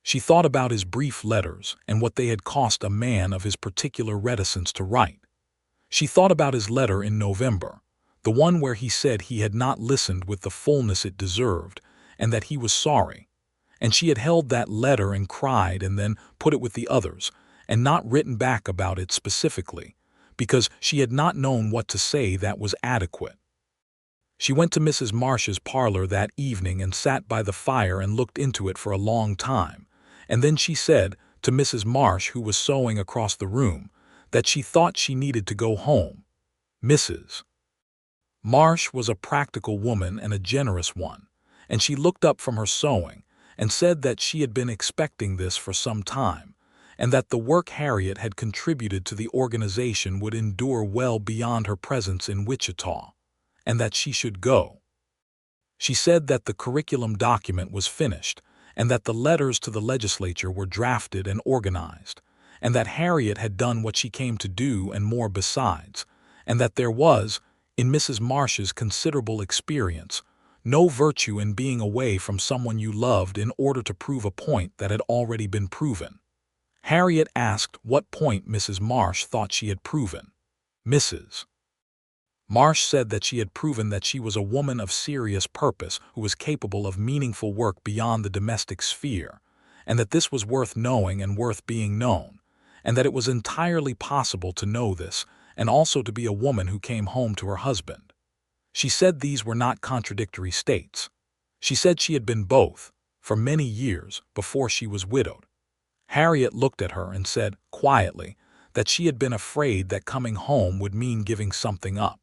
She thought about his brief letters and what they had cost a man of his particular reticence to write. She thought about his letter in November, the one where he said he had not listened with the fullness it deserved and that he was sorry. And she had held that letter and cried and then put it with the others and not written back about it specifically, because she had not known what to say that was adequate. She went to Mrs. Marsh's parlor that evening and sat by the fire and looked into it for a long time, and then she said to Mrs. Marsh, who was sewing across the room, that she thought she needed to go home. Mrs. Marsh was a practical woman and a generous one, and she looked up from her sewing and said that she had been expecting this for some time, and that the work Harriet had contributed to the organization would endure well beyond her presence in Wichita, and that she should go. She said that the curriculum document was finished, and that the letters to the legislature were drafted and organized, and that Harriet had done what she came to do and more besides, and that there was, in Mrs. Marsh's considerable experience, no virtue in being away from someone you loved in order to prove a point that had already been proven. Harriet asked what point Mrs. Marsh thought she had proven. Mrs. Marsh said that she had proven that she was a woman of serious purpose who was capable of meaningful work beyond the domestic sphere, and that this was worth knowing and worth being known, and that it was entirely possible to know this and also to be a woman who came home to her husband. She said these were not contradictory states. She said she had been both, for many years, before she was widowed. Harriet looked at her and said, quietly, that she had been afraid that coming home would mean giving something up.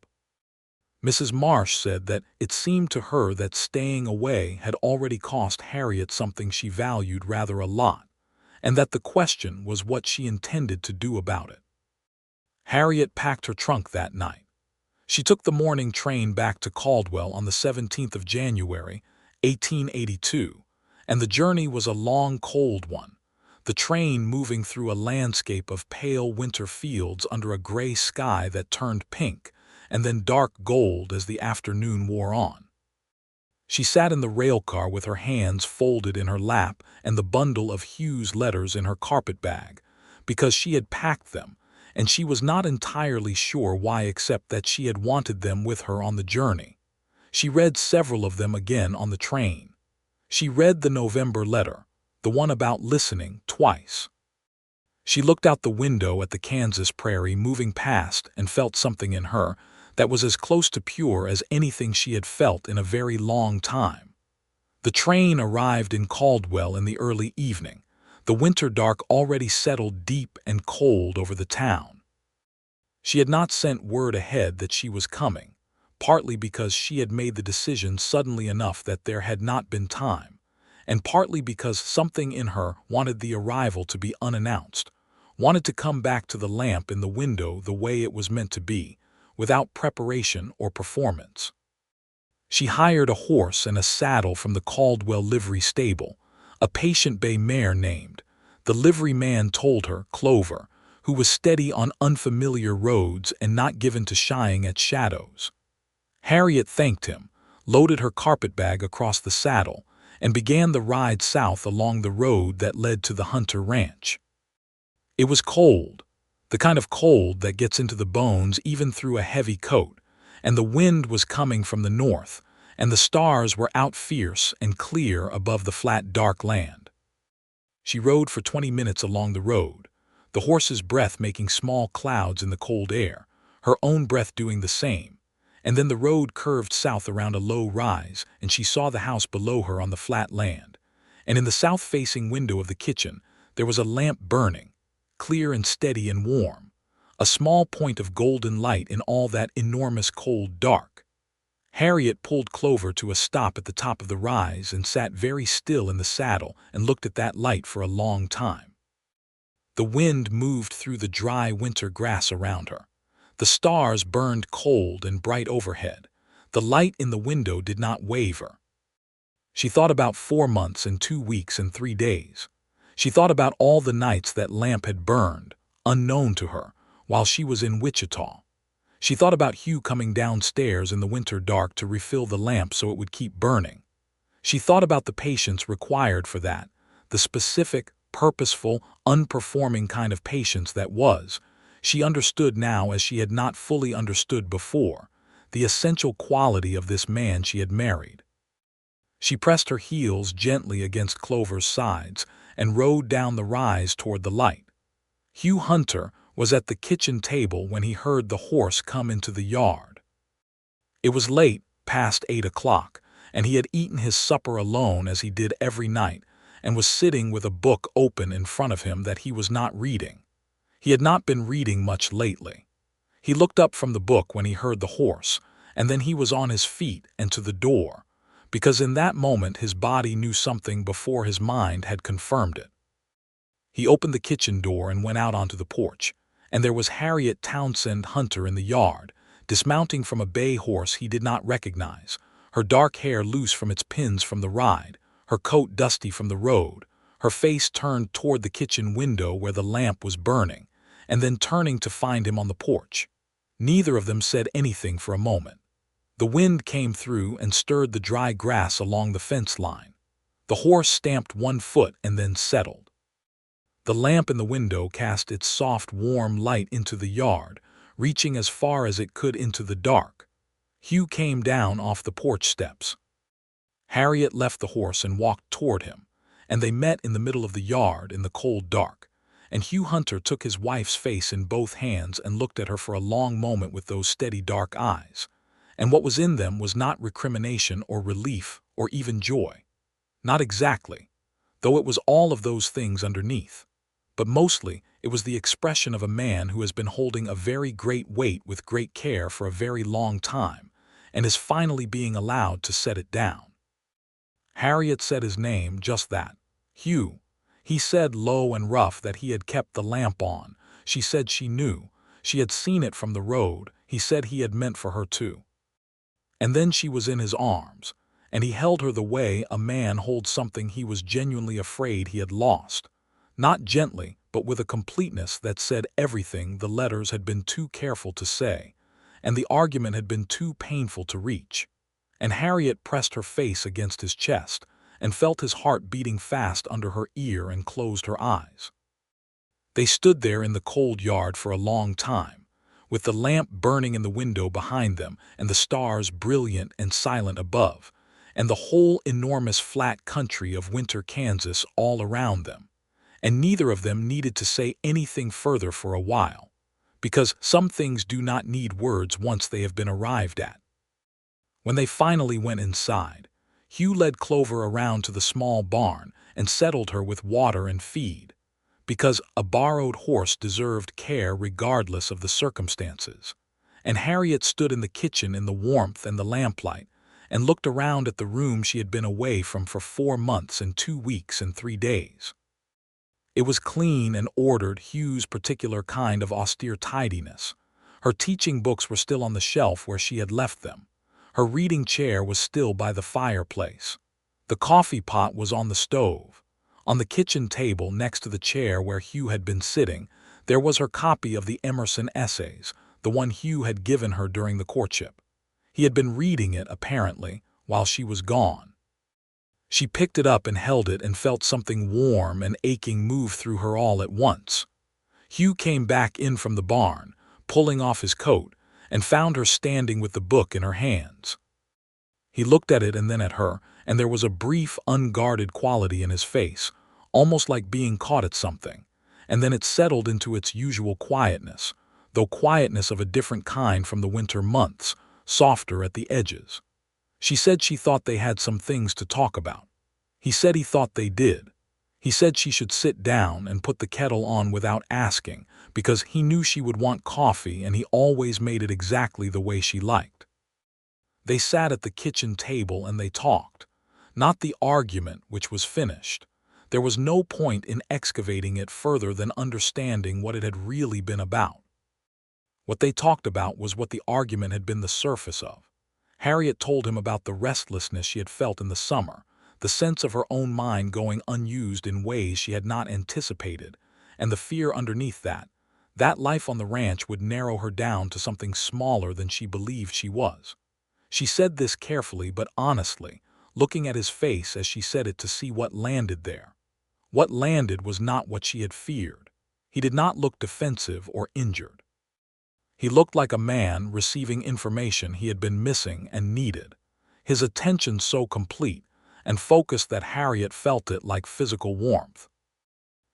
Mrs. Marsh said that it seemed to her that staying away had already cost Harriet something she valued rather a lot, and that the question was what she intended to do about it. Harriet packed her trunk that night. She took the morning train back to Caldwell on the 17th of January, 1882, and the journey was a long, cold one, the train moving through a landscape of pale winter fields under a gray sky that turned pink and then dark gold as the afternoon wore on. She sat in the rail car with her hands folded in her lap and the bundle of Hugh's letters in her carpet bag, because she had packed them, and she was not entirely sure why except that she had wanted them with her on the journey. She read several of them again on the train. She read the November letter, the one about listening, twice. She looked out the window at the Kansas prairie moving past and felt something in her that was as close to pure as anything she had felt in a very long time. The train arrived in Caldwell in the early evening, the winter dark already settled deep and cold over the town. She had not sent word ahead that she was coming, partly because she had made the decision suddenly enough that there had not been time, and partly because something in her wanted the arrival to be unannounced, wanted to come back to the lamp in the window the way it was meant to be, without preparation or performance. She hired a horse and a saddle from the Caldwell livery stable, a patient bay mare named, the liveryman told her, Clover, who was steady on unfamiliar roads and not given to shying at shadows. Harriet thanked him, loaded her carpetbag across the saddle, and began the ride south along the road that led to the Hunter ranch. It was cold, the kind of cold that gets into the bones even through a heavy coat, and the wind was coming from the north, and the stars were out fierce and clear above the flat dark land. She rode for 20 minutes along the road, the horse's breath making small clouds in the cold air, her own breath doing the same, and then the road curved south around a low rise, and she saw the house below her on the flat land, and in the south-facing window of the kitchen there was a lamp burning, clear and steady and warm, a small point of golden light in all that enormous cold dark. Harriet pulled Clover to a stop at the top of the rise and sat very still in the saddle and looked at that light for a long time. The wind moved through the dry winter grass around her. The stars burned cold and bright overhead. The light in the window did not waver. She thought about 4 months and 2 weeks and 3 days. She thought about all the nights that lamp had burned, unknown to her, while she was in Wichita. She thought about Hugh coming downstairs in the winter dark to refill the lamp so it would keep burning. She thought about the patience required for that, the specific, purposeful, unperforming kind of patience that was, she understood now as she had not fully understood before, the essential quality of this man she had married. She pressed her heels gently against Clover's sides and rode down the rise toward the light. Hugh Hunter was at the kitchen table when he heard the horse come into the yard. It was late, past 8 o'clock, and he had eaten his supper alone as he did every night, and was sitting with a book open in front of him that he was not reading. He had not been reading much lately. He looked up from the book when he heard the horse, and then he was on his feet and to the door, because in that moment his body knew something before his mind had confirmed it. He opened the kitchen door and went out onto the porch, and there was Harriet Townsend Hunter in the yard, dismounting from a bay horse he did not recognize, her dark hair loose from its pins from the ride, her coat dusty from the road, her face turned toward the kitchen window where the lamp was burning, and then turning to find him on the porch. Neither of them said anything for a moment. The wind came through and stirred the dry grass along the fence line. The horse stamped one foot and then settled. The lamp in the window cast its soft, warm light into the yard, reaching as far as it could into the dark. Hugh came down off the porch steps. Harriet left the horse and walked toward him, and they met in the middle of the yard in the cold dark, and Hugh Hunter took his wife's face in both hands and looked at her for a long moment with those steady dark eyes, and what was in them was not recrimination or relief or even joy. Not exactly, though it was all of those things underneath. But mostly it was the expression of a man who has been holding a very great weight with great care for a very long time, and is finally being allowed to set it down. Harriet said his name, just that. Hugh. He said low and rough that he had kept the lamp on. She said she knew. She had seen it from the road. He said he had meant for her too. And then she was in his arms, and he held her the way a man holds something he was genuinely afraid he had lost. Not gently, but with a completeness that said everything the letters had been too careful to say, and the argument had been too painful to reach. And Harriet pressed her face against his chest, and felt his heart beating fast under her ear and closed her eyes. They stood there in the cold yard for a long time, with the lamp burning in the window behind them and the stars brilliant and silent above, and the whole enormous flat country of winter Kansas all around them. And neither of them needed to say anything further for a while, because some things do not need words once they have been arrived at. When they finally went inside, Hugh led Clover around to the small barn and settled her with water and feed, because a borrowed horse deserved care regardless of the circumstances. And Harriet stood in the kitchen in the warmth and the lamplight, and looked around at the room she had been away from for 4 months and 2 weeks and 3 days. It was clean and ordered, Hugh's particular kind of austere tidiness. Her teaching books were still on the shelf where she had left them. Her reading chair was still by the fireplace. The coffee pot was on the stove. On the kitchen table next to the chair where Hugh had been sitting, there was her copy of the Emerson essays, the one Hugh had given her during the courtship. He had been reading it, apparently, while she was gone. She picked it up and held it and felt something warm and aching move through her all at once. Hugh came back in from the barn, pulling off his coat, and found her standing with the book in her hands. He looked at it and then at her, and there was a brief, unguarded quality in his face, almost like being caught at something, and then it settled into its usual quietness, though quietness of a different kind from the winter months, softer at the edges. She said she thought they had some things to talk about. He said he thought they did. He said she should sit down and put the kettle on without asking, because he knew she would want coffee and he always made it exactly the way she liked. They sat at the kitchen table and they talked. Not the argument, which was finished. There was no point in excavating it further than understanding what it had really been about. What they talked about was what the argument had been the surface of. Harriet told him about the restlessness she had felt in the summer, the sense of her own mind going unused in ways she had not anticipated, and the fear underneath that life on the ranch would narrow her down to something smaller than she believed she was. She said this carefully but honestly, looking at his face as she said it to see what landed there. What landed was not what she had feared. He did not look defensive or injured. He looked like a man receiving information he had been missing and needed, his attention so complete and focused that Harriet felt it like physical warmth.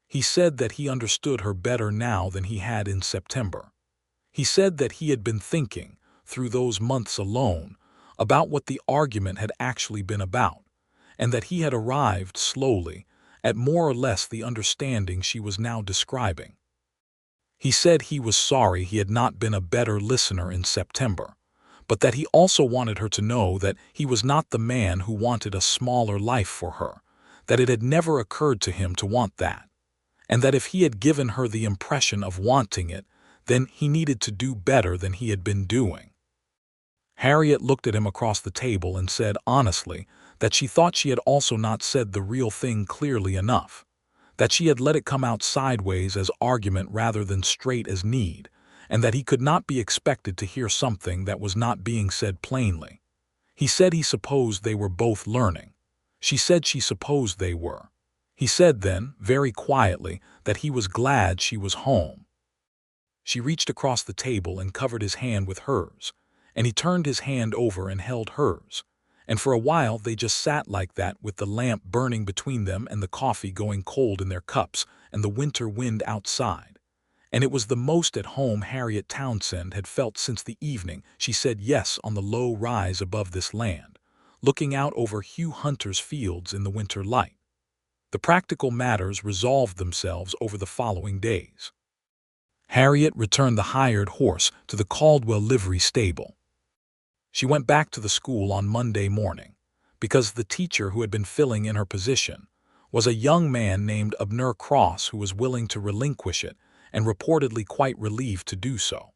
He said that he understood her better now than he had in September. He said that he had been thinking, through those months alone, about what the argument had actually been about, and that he had arrived slowly at more or less the understanding she was now describing. He said he was sorry he had not been a better listener in September, but that he also wanted her to know that he was not the man who wanted a smaller life for her, that it had never occurred to him to want that, and that if he had given her the impression of wanting it, then he needed to do better than he had been doing. Harriet looked at him across the table and said honestly that she thought she had also not said the real thing clearly enough, that she had let it come out sideways as argument rather than straight as need, and that he could not be expected to hear something that was not being said plainly. He said he supposed they were both learning. She said she supposed they were. He said then, very quietly, that he was glad she was home. She reached across the table and covered his hand with hers, and he turned his hand over and held hers, and for a while they just sat like that with the lamp burning between them and the coffee going cold in their cups and the winter wind outside. And it was the most at home Harriet Townsend had felt since the evening she said yes on the low rise above this land, looking out over Hugh Hunter's fields in the winter light. The practical matters resolved themselves over the following days. Harriet returned the hired horse to the Caldwell livery stable. She went back to the school on Monday morning, because the teacher who had been filling in her position was a young man named Abner Cross who was willing to relinquish it and reportedly quite relieved to do so.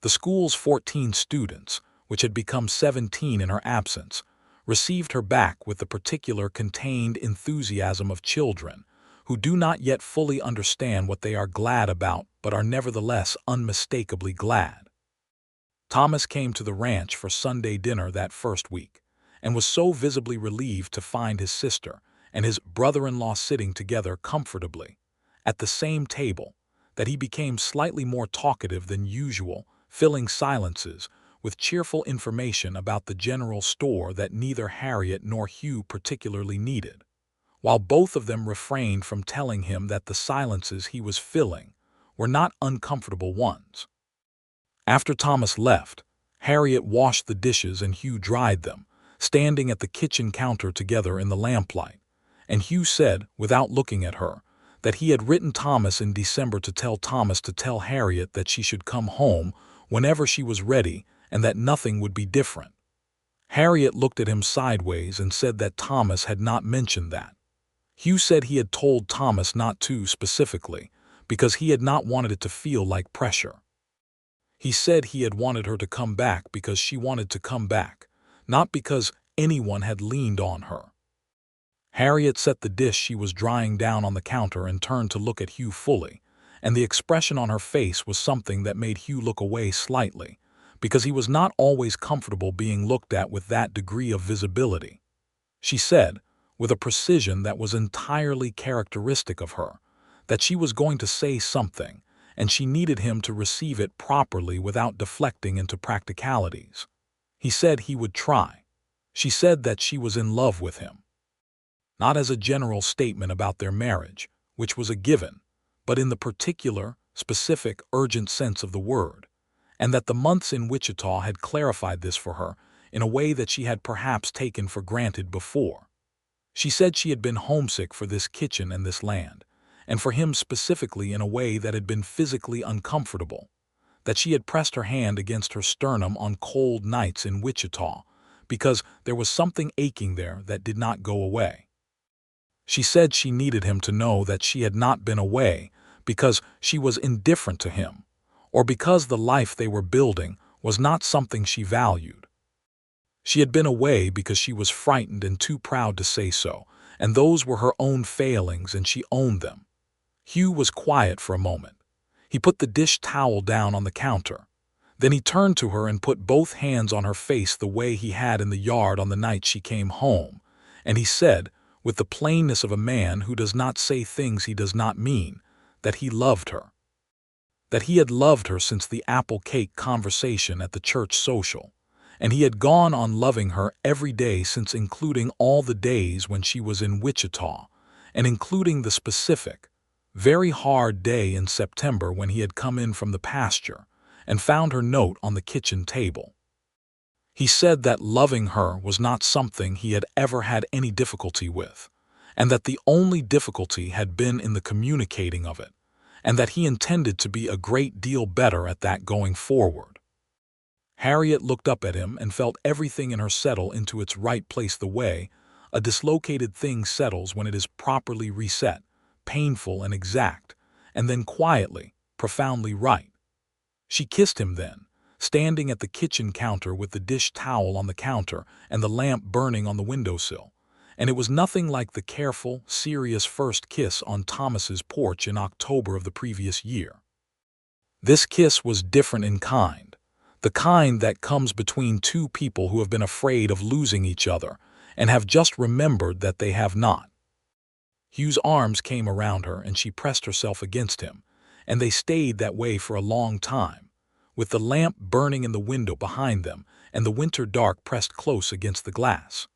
The school's 14 students, which had become 17 in her absence, received her back with the particular contained enthusiasm of children who do not yet fully understand what they are glad about but are nevertheless unmistakably glad. Thomas came to the ranch for Sunday dinner that first week, and was so visibly relieved to find his sister and his brother-in-law sitting together comfortably at the same table that he became slightly more talkative than usual, filling silences with cheerful information about the general store that neither Harriet nor Hugh particularly needed, while both of them refrained from telling him that the silences he was filling were not uncomfortable ones. After Thomas left, Harriet washed the dishes and Hugh dried them, standing at the kitchen counter together in the lamplight, and Hugh said, without looking at her, that he had written Thomas in December to tell Thomas to tell Harriet that she should come home whenever she was ready and that nothing would be different. Harriet looked at him sideways and said that Thomas had not mentioned that. Hugh said he had told Thomas not to specifically, because he had not wanted it to feel like pressure. He said he had wanted her to come back because she wanted to come back, not because anyone had leaned on her. Harriet set the dish she was drying down on the counter and turned to look at Hugh fully, and the expression on her face was something that made Hugh look away slightly, because he was not always comfortable being looked at with that degree of visibility. She said, with a precision that was entirely characteristic of her, that she was going to say something, and she needed him to receive it properly without deflecting into practicalities. He said he would try. She said that she was in love with him. Not as a general statement about their marriage, which was a given, but in the particular, specific, urgent sense of the word, and that the months in Wichita had clarified this for her in a way that she had perhaps taken for granted before. She said she had been homesick for this kitchen and this land, and for him specifically in a way that had been physically uncomfortable, that she had pressed her hand against her sternum on cold nights in Wichita because there was something aching there that did not go away. She said she needed him to know that she had not been away because she was indifferent to him, or because the life they were building was not something she valued. She had been away because she was frightened and too proud to say so, and those were her own failings and she owned them. Hugh was quiet for a moment. He put the dish towel down on the counter. Then he turned to her and put both hands on her face the way he had in the yard on the night she came home, and he said, with the plainness of a man who does not say things he does not mean, that he loved her. That he had loved her since the apple cake conversation at the church social, and he had gone on loving her every day since, including all the days when she was in Wichita, and including the specific, very hard day in September when he had come in from the pasture and found her note on the kitchen table. He said that loving her was not something he had ever had any difficulty with, and that the only difficulty had been in the communicating of it, and that he intended to be a great deal better at that going forward. Harriet looked up at him and felt everything in her settle into its right place the way a dislocated thing settles when it is properly reset, painful and exact, and then quietly, profoundly right. She kissed him then, standing at the kitchen counter with the dish towel on the counter and the lamp burning on the windowsill, and it was nothing like the careful, serious first kiss on Thomas's porch in October of the previous year. This kiss was different in kind, the kind that comes between two people who have been afraid of losing each other and have just remembered that they have not. Hugh's arms came around her and she pressed herself against him, and they stayed that way for a long time, with the lamp burning in the window behind them and the winter dark pressed close against the glass.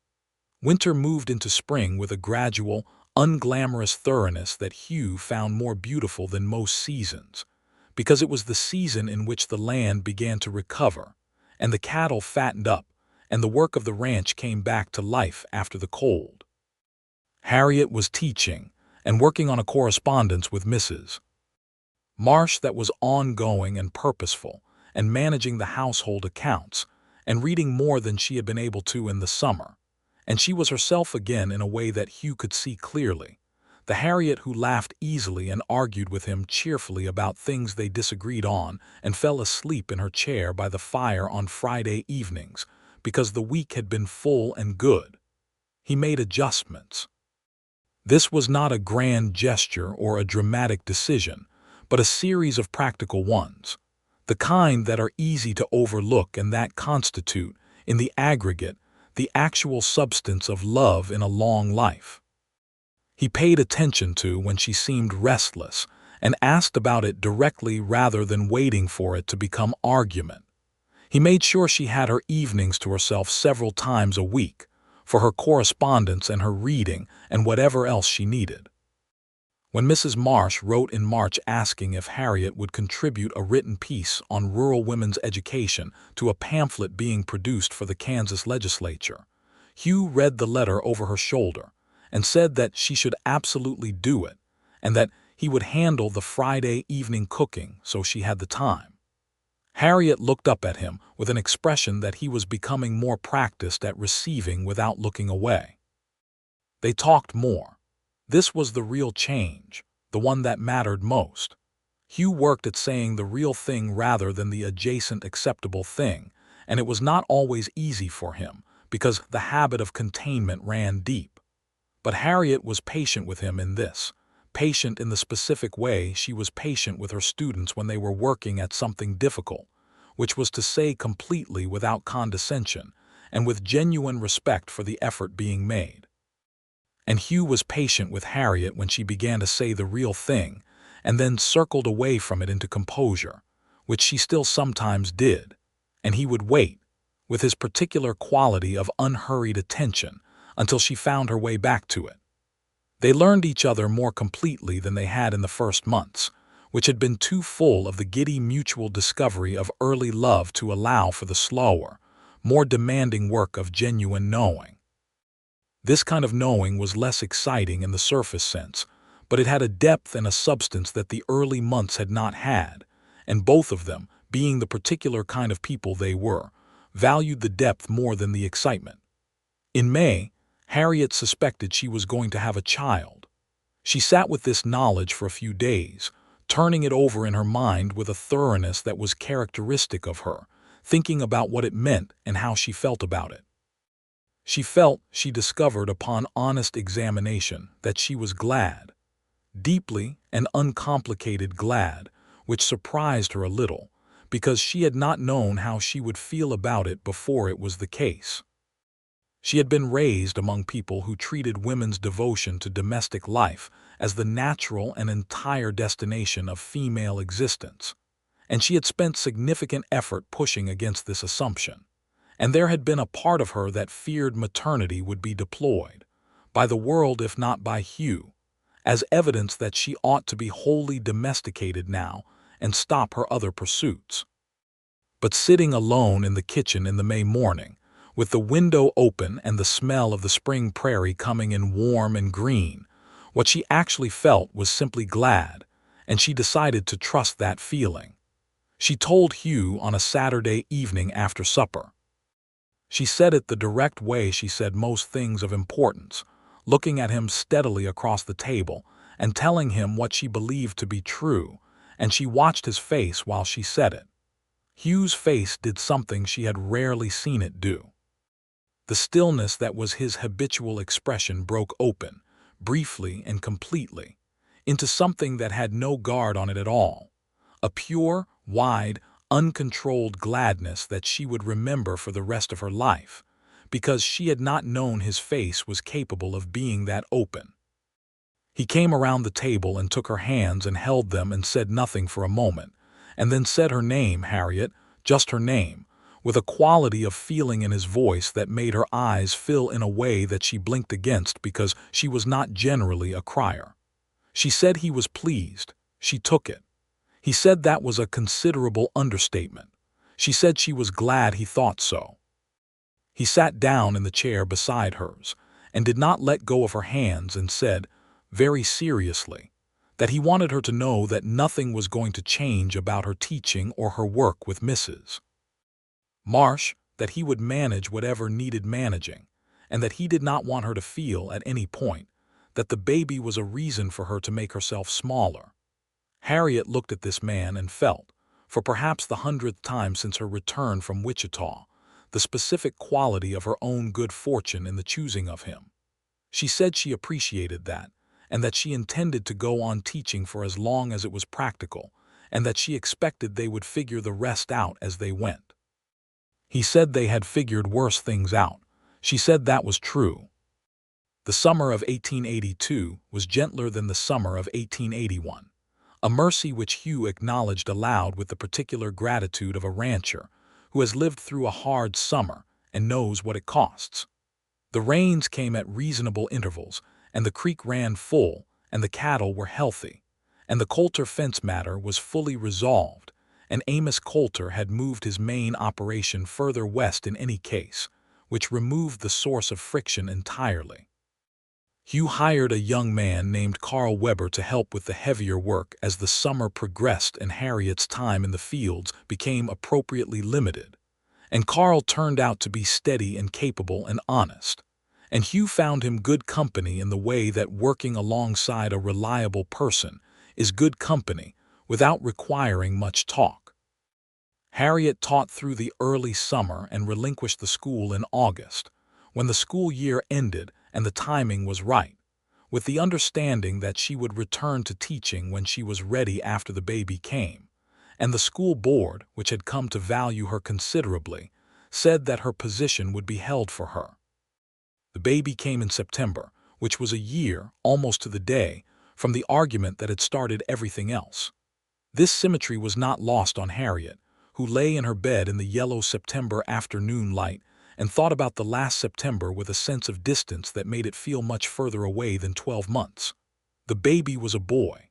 Winter moved into spring with a gradual, unglamorous thoroughness that Hugh found more beautiful than most seasons, because it was the season in which the land began to recover, and the cattle fattened up, and the work of the ranch came back to life after the cold. Harriet was teaching and working on a correspondence with Mrs. Marsh that was ongoing and purposeful, and managing the household accounts, and reading more than she had been able to in the summer. And she was herself again in a way that Hugh could see clearly, the Harriet who laughed easily and argued with him cheerfully about things they disagreed on and fell asleep in her chair by the fire on Friday evenings because the week had been full and good. He made adjustments. This was not a grand gesture or a dramatic decision, but a series of practical ones, the kind that are easy to overlook and that constitute, in the aggregate, the actual substance of love in a long life. He paid attention to when she seemed restless and asked about it directly rather than waiting for it to become argument. He made sure she had her evenings to herself several times a week, for her correspondence and her reading and whatever else she needed. When Mrs. Marsh wrote in March asking if Harriet would contribute a written piece on rural women's education to a pamphlet being produced for the Kansas legislature, Hugh read the letter over her shoulder and said that she should absolutely do it and that he would handle the Friday evening cooking so she had the time. Harriet looked up at him with an expression that he was becoming more practiced at receiving without looking away. They talked more. This was the real change, the one that mattered most. Hugh worked at saying the real thing rather than the adjacent acceptable thing, and it was not always easy for him because the habit of containment ran deep. But Harriet was patient with him in this, patient in the specific way she was patient with her students when they were working at something difficult, which was to say completely without condescension and with genuine respect for the effort being made. And Hugh was patient with Harriet when she began to say the real thing and then circled away from it into composure, which she still sometimes did, and he would wait, with his particular quality of unhurried attention, until she found her way back to it. They learned each other more completely than they had in the first months, which had been too full of the giddy mutual discovery of early love to allow for the slower, more demanding work of genuine knowing. This kind of knowing was less exciting in the surface sense, but it had a depth and a substance that the early months had not had, and both of them, being the particular kind of people they were, valued the depth more than the excitement. In May, Harriet suspected she was going to have a child. She sat with this knowledge for a few days, turning it over in her mind with a thoroughness that was characteristic of her, thinking about what it meant and how she felt about it. She discovered upon honest examination that she was glad, deeply and uncomplicated glad, which surprised her a little, because she had not known how she would feel about it before it was the case. She had been raised among people who treated women's devotion to domestic life as the natural and entire destination of female existence, and she had spent significant effort pushing against this assumption. And there had been a part of her that feared maternity would be deployed, by the world if not by Hugh, as evidence that she ought to be wholly domesticated now and stop her other pursuits. But sitting alone in the kitchen in the May morning, with the window open and the smell of the spring prairie coming in warm and green, what she actually felt was simply glad, and she decided to trust that feeling. She told Hugh on a Saturday evening after supper. She said it the direct way she said most things of importance, looking at him steadily across the table and telling him what she believed to be true, and she watched his face while she said it. Hugh's face did something she had rarely seen it do. The stillness that was his habitual expression broke open, briefly and completely, into something that had no guard on it at all, a pure, wide, uncontrolled gladness that she would remember for the rest of her life, because she had not known his face was capable of being that open. He came around the table and took her hands and held them and said nothing for a moment, and then said her name, Harriet, just her name, with a quality of feeling in his voice that made her eyes fill in a way that she blinked against because she was not generally a crier. She said he was pleased. She took it. He said that was a considerable understatement. She said she was glad he thought so. He sat down in the chair beside hers and did not let go of her hands and said, very seriously, that he wanted her to know that nothing was going to change about her teaching or her work with Mrs. Marsh, that he would manage whatever needed managing, and that he did not want her to feel at any point that the baby was a reason for her to make herself smaller. Harriet looked at this man and felt, for perhaps the 100th time since her return from Wichita, the specific quality of her own good fortune in the choosing of him. She said she appreciated that, and that she intended to go on teaching for as long as it was practical, and that she expected they would figure the rest out as they went. He said they had figured worse things out. She said that was true. The summer of 1882 was gentler than the summer of 1881. A mercy which Hugh acknowledged aloud with the particular gratitude of a rancher who has lived through a hard summer and knows what it costs. The rains came at reasonable intervals, and the creek ran full, and the cattle were healthy, and the Coulter fence matter was fully resolved, and Amos Coulter had moved his main operation further west in any case, which removed the source of friction entirely. Hugh hired a young man named Carl Weber to help with the heavier work as the summer progressed and Harriet's time in the fields became appropriately limited. And Carl turned out to be steady and capable and honest. And Hugh found him good company in the way that working alongside a reliable person is good company without requiring much talk. Harriet taught through the early summer and relinquished the school in August, when the school year ended and the timing was right, with the understanding that she would return to teaching when she was ready after the baby came, and the school board, which had come to value her considerably, said that her position would be held for her. The baby came in September, which was a year, almost to the day, from the argument that had started everything else. This symmetry was not lost on Harriet, who lay in her bed in the yellow September afternoon light and thought about the last September with a sense of distance that made it feel much further away than 12 months. The baby was a boy,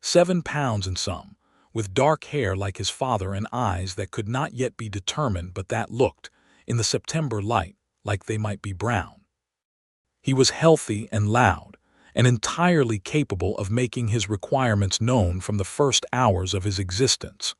7 pounds and some, with dark hair like his father and eyes that could not yet be determined but that looked, in the September light, like they might be brown. He was healthy and loud, and entirely capable of making his requirements known from the first hours of his existence.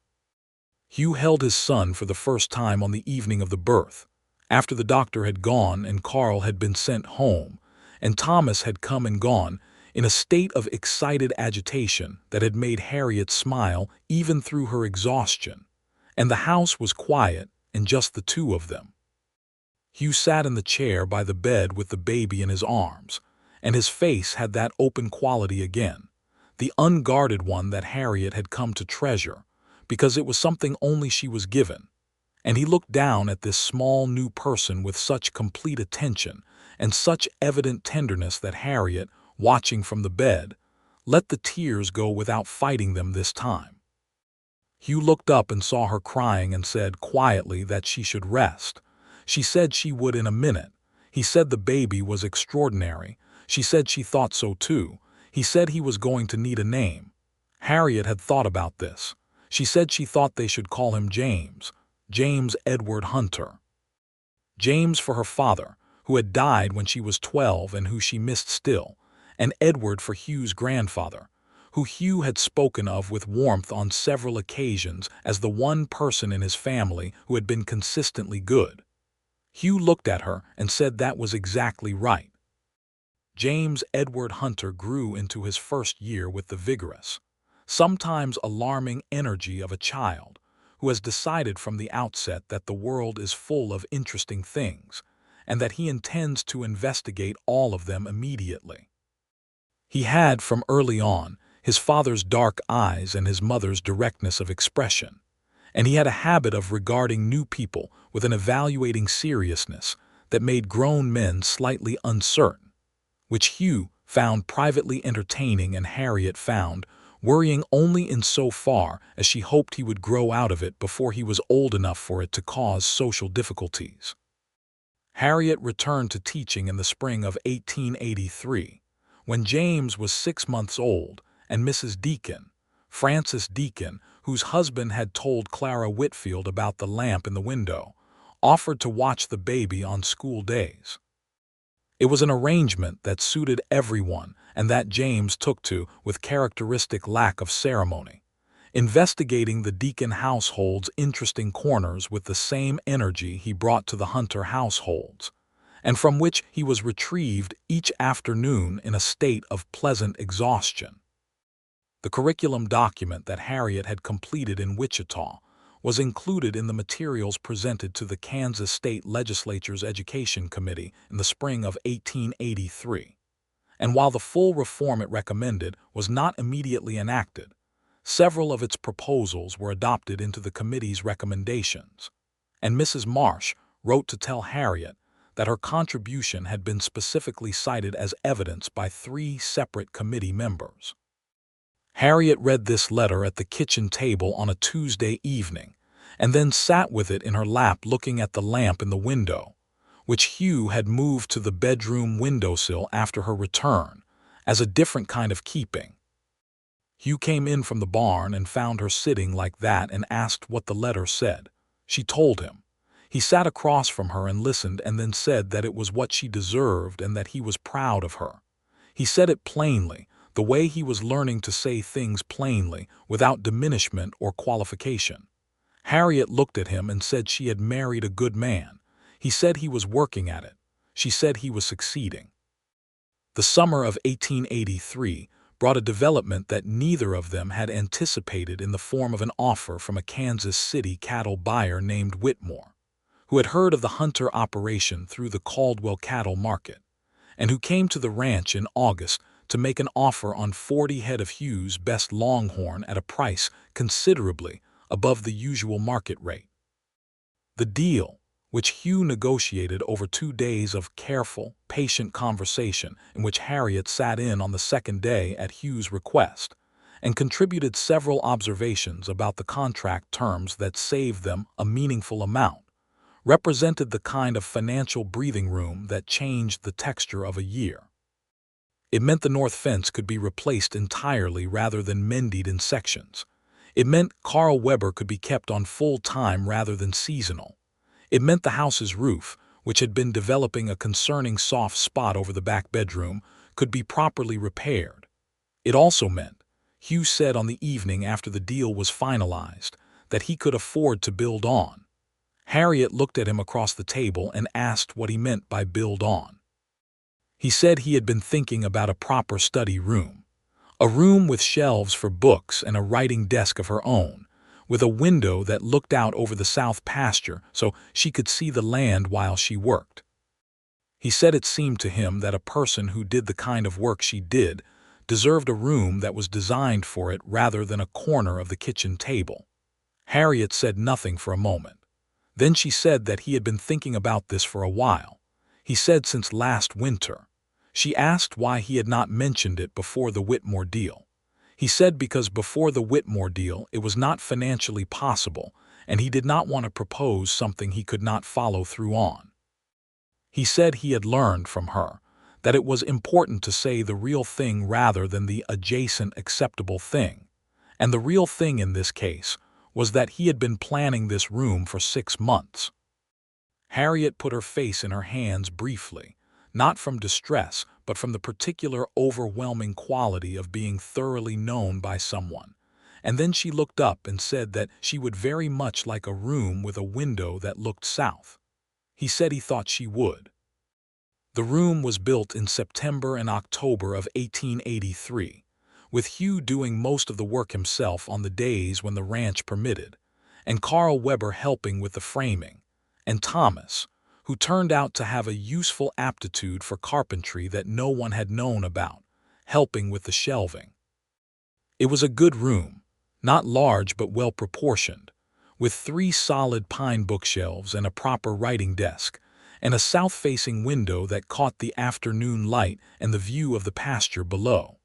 Hugh held his son for the first time on the evening of the birth, After the doctor had gone and Carl had been sent home, and Thomas had come and gone, in a state of excited agitation that had made Harriet smile even through her exhaustion, and the house was quiet and just the two of them. Hugh sat in the chair by the bed with the baby in his arms, and his face had that open quality again, the unguarded one that Harriet had come to treasure, because it was something only she was given. And he looked down at this small new person with such complete attention and such evident tenderness that Harriet, watching from the bed, let the tears go without fighting them this time. Hugh looked up and saw her crying and said quietly that she should rest. She said she would in a minute. He said the baby was extraordinary. She said she thought so too. He said he was going to need a name. Harriet had thought about this. She said she thought they should call him James Edward Hunter. James for her father, who had died when she was 12 and who she missed still, and Edward for Hugh's grandfather, who Hugh had spoken of with warmth on several occasions as the one person in his family who had been consistently good. Hugh looked at her and said that was exactly right. James Edward Hunter grew into his first year with the vigorous, sometimes alarming energy of a child who has decided from the outset that the world is full of interesting things and that he intends to investigate all of them immediately. He had, from early on, his father's dark eyes and his mother's directness of expression, and he had a habit of regarding new people with an evaluating seriousness that made grown men slightly uncertain, which Hugh found privately entertaining and Harriet found worrying only in so far as she hoped he would grow out of it before he was old enough for it to cause social difficulties. Harriet returned to teaching in the spring of 1883, when James was 6 months old, and Mrs. Deacon, Frances Deacon, whose husband had told Clara Whitfield about the lamp in the window, offered to watch the baby on school days. It was an arrangement that suited everyone and that James took to with characteristic lack of ceremony, investigating the Deacon household's interesting corners with the same energy he brought to the Hunter households, and from which he was retrieved each afternoon in a state of pleasant exhaustion. The curriculum document that Harriet had completed in Wichita was included in the materials presented to the Kansas State Legislature's Education Committee in the spring of 1883. And while the full reform it recommended was not immediately enacted, several of its proposals were adopted into the committee's recommendations, and Mrs. Marsh wrote to tell Harriet that her contribution had been specifically cited as evidence by 3 separate committee members. Harriet read this letter at the kitchen table on a Tuesday evening, and then sat with it in her lap looking at the lamp in the window, which Hugh had moved to the bedroom windowsill after her return, as a different kind of keeping. Hugh came in from the barn and found her sitting like that and asked what the letter said. She told him. He sat across from her and listened and then said that it was what she deserved and that he was proud of her. He said it plainly, the way he was learning to say things plainly, without diminishment or qualification. Harriet looked at him and said she had married a good man. He said he was working at it. She said he was succeeding. The summer of 1883 brought a development that neither of them had anticipated in the form of an offer from a Kansas City cattle buyer named Whitmore, who had heard of the Hunter operation through the Caldwell cattle market, and who came to the ranch in August to make an offer on 40 head of Hugh's best longhorn at a price considerably above the usual market rate. The deal, which Hugh negotiated over 2 days of careful, patient conversation in which Harriet sat in on the second day at Hugh's request, and contributed several observations about the contract terms that saved them a meaningful amount, represented the kind of financial breathing room that changed the texture of a year. It meant the north fence could be replaced entirely rather than mended in sections. It meant Carl Weber could be kept on full time rather than seasonal. It meant the house's roof, which had been developing a concerning soft spot over the back bedroom, could be properly repaired. It also meant, Hugh said on the evening after the deal was finalized, that he could afford to build on. Harriet looked at him across the table and asked what he meant by build on. He said he had been thinking about a proper study room. A room with shelves for books and a writing desk of her own, with a window that looked out over the south pasture so she could see the land while she worked. He said it seemed to him that a person who did the kind of work she did deserved a room that was designed for it rather than a corner of the kitchen table. Harriet said nothing for a moment. Then she said that he had been thinking about this for a while. He said since last winter. She asked why he had not mentioned it before the Whitmore deal. He said because before the Whitmore deal it was not financially possible, and he did not want to propose something he could not follow through on. He said he had learned from her that it was important to say the real thing rather than the adjacent acceptable thing, and the real thing in this case was that he had been planning this room for 6 months. Harriet put her face in her hands briefly, not from distress, but from the particular overwhelming quality of being thoroughly known by someone, and then she looked up and said that she would very much like a room with a window that looked south. He said he thought she would. The room was built in September and October of 1883. With Hugh doing most of the work himself on the days when the ranch permitted, and Carl Weber helping with the framing, and Thomas, who turned out to have a useful aptitude for carpentry that no one had known about, helping with the shelving. It was a good room, not large but well proportioned, with 3 solid pine bookshelves and a proper writing desk, and a south-facing window that caught the afternoon light and the view of the pasture below.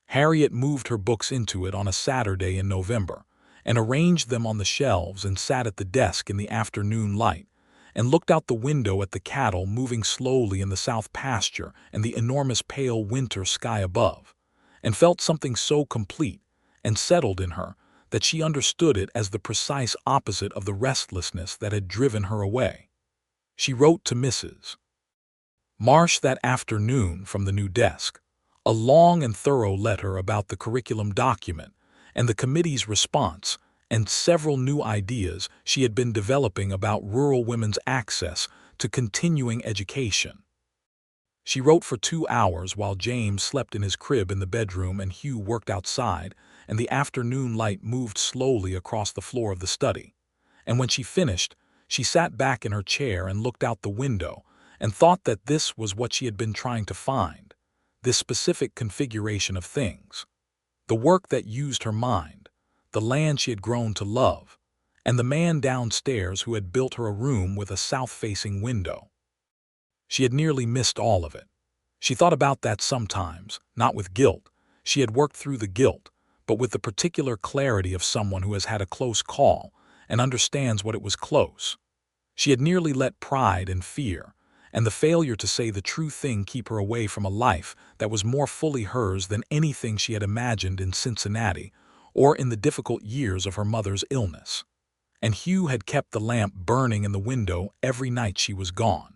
Harriet moved her books into it on a Saturday in November, and arranged them on the shelves and sat at the desk in the afternoon light, and looked out the window at the cattle moving slowly in the south pasture and the enormous pale winter sky above, and felt something so complete and settled in her that she understood it as the precise opposite of the restlessness that had driven her away. She wrote to Mrs. Marsh that afternoon from the new desk, a long and thorough letter about the curriculum document and the committee's response, and several new ideas she had been developing about rural women's access to continuing education. She wrote for 2 hours while James slept in his crib in the bedroom and Hugh worked outside, and the afternoon light moved slowly across the floor of the study. And when she finished, she sat back in her chair and looked out the window and thought that this was what she had been trying to find, this specific configuration of things. The work that used her mind, the land she had grown to love, and the man downstairs who had built her a room with a south-facing window. She had nearly missed all of it. She thought about that sometimes, not with guilt. She had worked through the guilt, but with the particular clarity of someone who has had a close call and understands what it was close. She had nearly let pride and fear, and the failure to say the true thing keep her away from a life that was more fully hers than anything she had imagined in Cincinnati or in the difficult years of her mother's illness. And Hugh had kept the lamp burning in the window every night she was gone.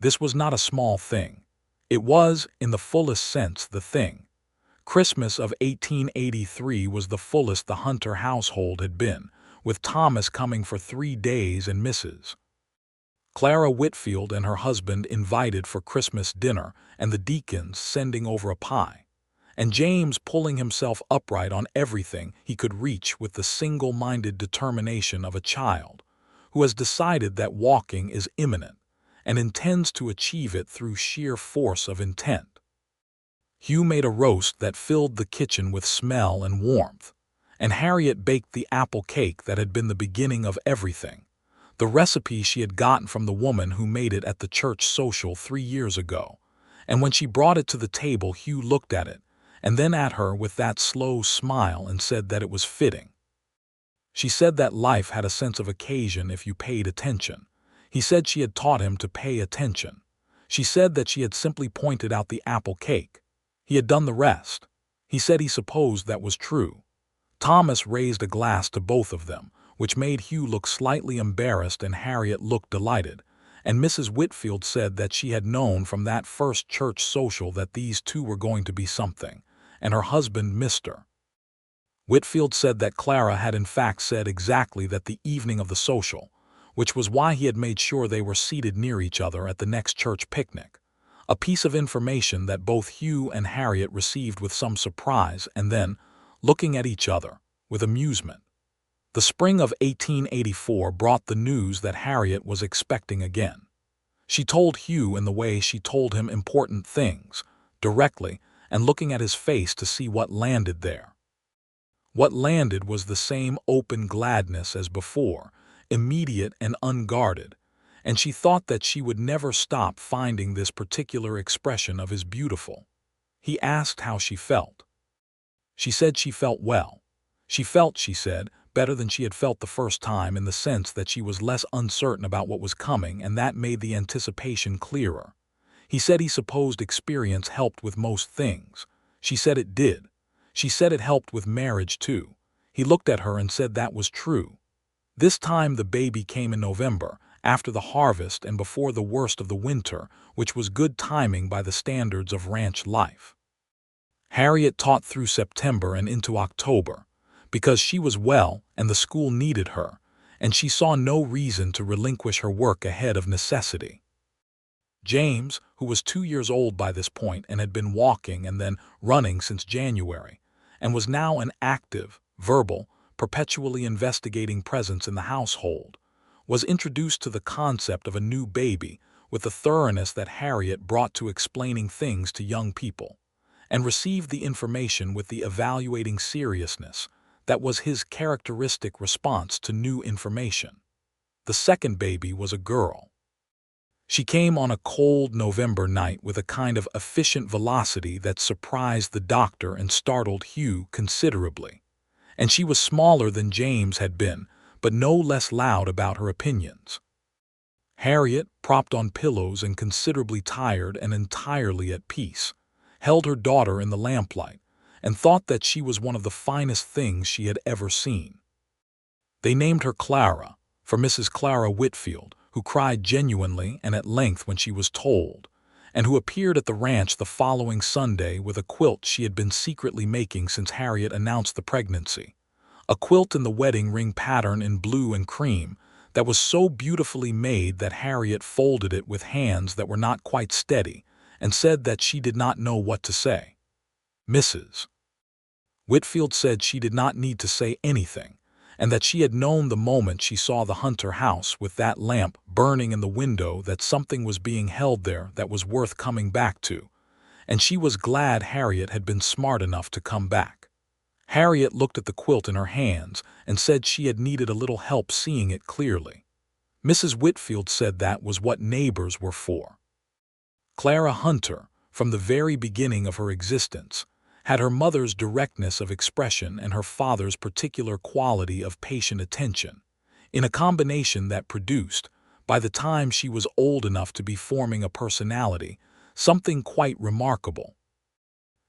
This was not a small thing. It was, in the fullest sense, the thing. Christmas of 1883 was the fullest the Hunter household had been, with Thomas coming for 3 days and Mrs. Clara Whitfield and her husband invited for Christmas dinner, and the deacons sending over a pie, and James pulling himself upright on everything he could reach with the single-minded determination of a child who has decided that walking is imminent and intends to achieve it through sheer force of intent. Hugh made a roast that filled the kitchen with smell and warmth, and Harriet baked the apple cake that had been the beginning of everything, the recipe she had gotten from the woman who made it at the church social 3 years ago. And when she brought it to the table, Hugh looked at it, and then at her with that slow smile, and said that it was fitting. She said that life had a sense of occasion if you paid attention. He said she had taught him to pay attention. She said that she had simply pointed out the apple cake. He had done the rest. He said he supposed that was true. Thomas raised a glass to both of them, which made Hugh look slightly embarrassed and Harriet looked delighted, and Mrs. Whitfield said that she had known from that first church social that these two were going to be something, and her husband Mr. Whitfield said that Clara had in fact said exactly that the evening of the social, which was why he had made sure they were seated near each other at the next church picnic. A piece of information that both Hugh and Harriet received with some surprise and then, looking at each other, with amusement. The spring of 1884 brought the news that Harriet was expecting again. She told Hugh in the way she told him important things, directly, and looking at his face to see what landed there. What landed was the same open gladness as before, immediate and unguarded, and she thought that she would never stop finding this particular expression of his beautiful. He asked how she felt. She said she felt well. She felt, she said, better than she had felt the first time, in the sense that she was less uncertain about what was coming, and that made the anticipation clearer. He said he supposed experience helped with most things. She said it did. She said it helped with marriage too. He looked at her and said that was true. This time the baby came in November, after the harvest and before the worst of the winter, which was good timing by the standards of ranch life. Harriet taught through September and into October, because she was well and the school needed her, and she saw no reason to relinquish her work ahead of necessity. James, who was 2 years old by this point and had been walking and then running since January, and was now an active, verbal, perpetually investigating presence in the household, was introduced to the concept of a new baby with the thoroughness that Harriet brought to explaining things to young people, and received the information with the evaluating seriousness that was his characteristic response to new information. The second baby was a girl. She came on a cold November night with a kind of efficient velocity that surprised the doctor and startled Hugh considerably. And she was smaller than James had been, but no less loud about her opinions. Harriet, propped on pillows and considerably tired and entirely at peace, held her daughter in the lamplight and thought that she was one of the finest things she had ever seen. They named her Clara, for Mrs. Clara Whitfield, who cried genuinely and at length when she was told, and who appeared at the ranch the following Sunday with a quilt she had been secretly making since Harriet announced the pregnancy, a quilt in the wedding ring pattern in blue and cream that was so beautifully made that Harriet folded it with hands that were not quite steady and said that she did not know what to say. Mrs. Whitfield said she did not need to say anything, and that she had known the moment she saw the Hunter house with that lamp burning in the window that something was being held there that was worth coming back to, and she was glad Harriet had been smart enough to come back. Harriet looked at the quilt in her hands and said she had needed a little help seeing it clearly. Mrs. Whitfield said that was what neighbors were for. Clara Hunter, from the very beginning of her existence, had her mother's directness of expression and her father's particular quality of patient attention, in a combination that produced, by the time she was old enough to be forming a personality, something quite remarkable.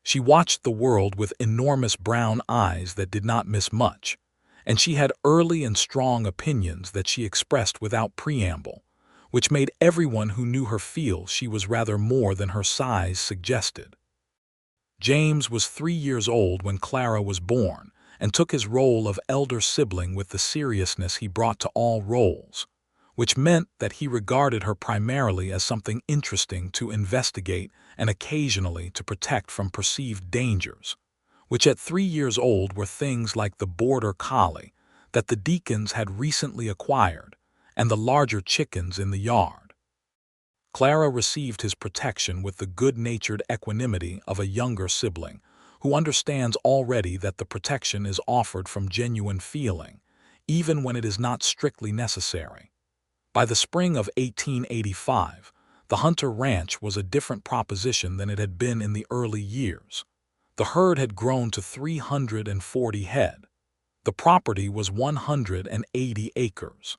She watched the world with enormous brown eyes that did not miss much, and she had early and strong opinions that she expressed without preamble, which made everyone who knew her feel she was rather more than her size suggested. James was 3 years old when Clara was born and took his role of elder sibling with the seriousness he brought to all roles, which meant that he regarded her primarily as something interesting to investigate and occasionally to protect from perceived dangers, which at 3 years old were things like the border collie that the Deacons had recently acquired and the larger chickens in the yard. Clara received his protection with the good-natured equanimity of a younger sibling who understands already that the protection is offered from genuine feeling, even when it is not strictly necessary. By the spring of 1885, the Hunter Ranch was a different proposition than it had been in the early years. The herd had grown to 340 head. The property was 180 acres.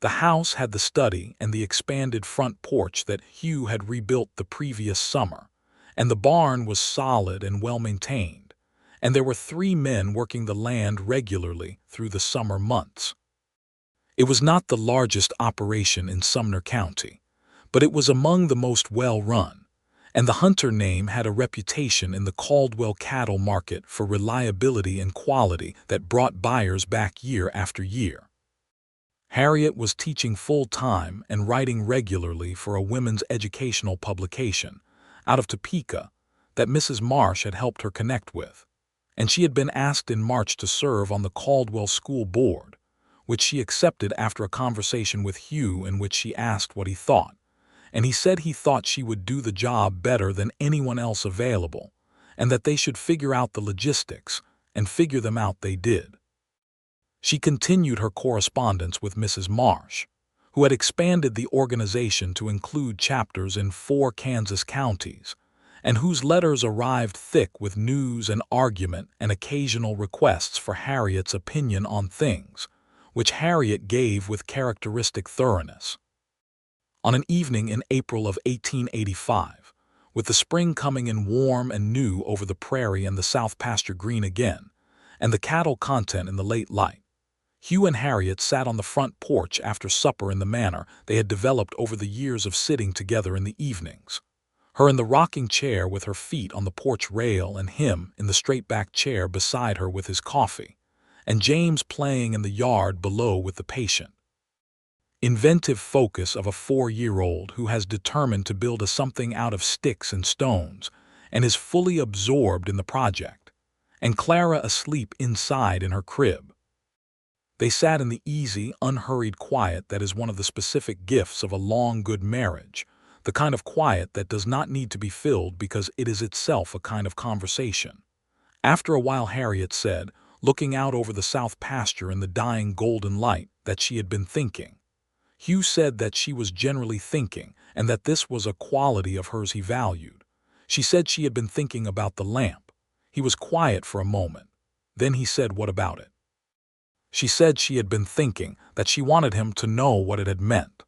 The house had the study and the expanded front porch that Hugh had rebuilt the previous summer, and the barn was solid and well-maintained, and there were 3 men working the land regularly through the summer months. It was not the largest operation in Sumner County, but it was among the most well-run, and the Hunter name had a reputation in the Caldwell cattle market for reliability and quality that brought buyers back year after year. Harriet was teaching full-time and writing regularly for a women's educational publication out of Topeka that Mrs. Marsh had helped her connect with, and she had been asked in March to serve on the Caldwell School Board, which she accepted after a conversation with Hugh in which she asked what he thought, and he said he thought she would do the job better than anyone else available, and that they should figure out the logistics, and figure them out they did. She continued her correspondence with Mrs. Marsh, who had expanded the organization to include chapters in 4 Kansas counties, and whose letters arrived thick with news and argument and occasional requests for Harriet's opinion on things, which Harriet gave with characteristic thoroughness. On an evening in April of 1885, with the spring coming in warm and new over the prairie and the south pasture green again, and the cattle content in the late light, Hugh and Harriet sat on the front porch after supper in the manner they had developed over the years of sitting together in the evenings, her in the rocking chair with her feet on the porch rail and him in the straight-back chair beside her with his coffee, and James playing in the yard below with the patient. Inventive focus of a 4-year-old who has determined to build a something out of sticks and stones and is fully absorbed in the project, and Clara asleep inside in her crib. They sat in the easy, unhurried quiet that is one of the specific gifts of a long, good marriage, the kind of quiet that does not need to be filled because it is itself a kind of conversation. After a while Harriet said, looking out over the south pasture in the dying golden light, that she had been thinking. Hugh said that she was generally thinking, and that this was a quality of hers he valued. She said she had been thinking about the lamp. He was quiet for a moment. Then he said, "What about it?" She said she had been thinking that she wanted him to know what it had meant.